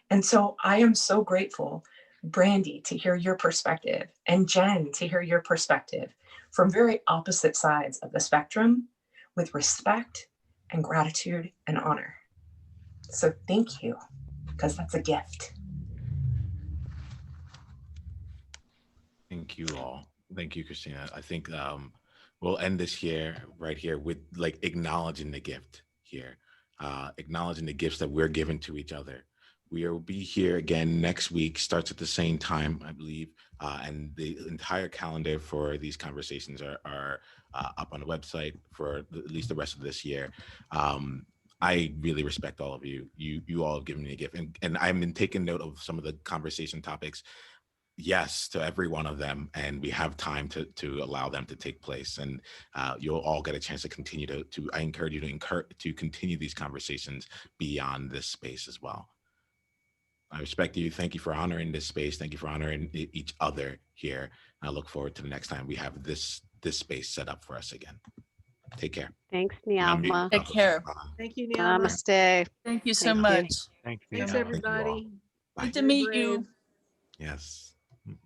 And so I am so grateful, Brandy, to hear your perspective, and Jen, to hear your perspective from very opposite sides of the spectrum, with respect and gratitude and honor. So thank you, because that's a gift. Thank you all. Thank you, Christina. I think we'll end this right here with like acknowledging the gift here, acknowledging the gifts that we're giving to each other. We will be here again next week, starts at the same time, I believe, and the entire calendar for these conversations are up on the website for at least the rest of this year. I really respect all of you. You all have given me a gift, and I've been taking note of some of the conversation topics. Yes, to every one of them, and we have time to allow them to take place, and you'll all get a chance to continue to I encourage you to continue these conversations beyond this space as well. I respect you. Thank you for honoring this space. Thank you for honoring each other here. I look forward to the next time we have this space set up for us again. Take care. Thanks, I'm mute. Niiamah. Take care. Thank you, Niiamah. Namaste. Thank you so Thank you. much. Thanks, Thanks, Thank Niiamah. you all. everybody. Bye. Good to Very meet you. brave. Yes.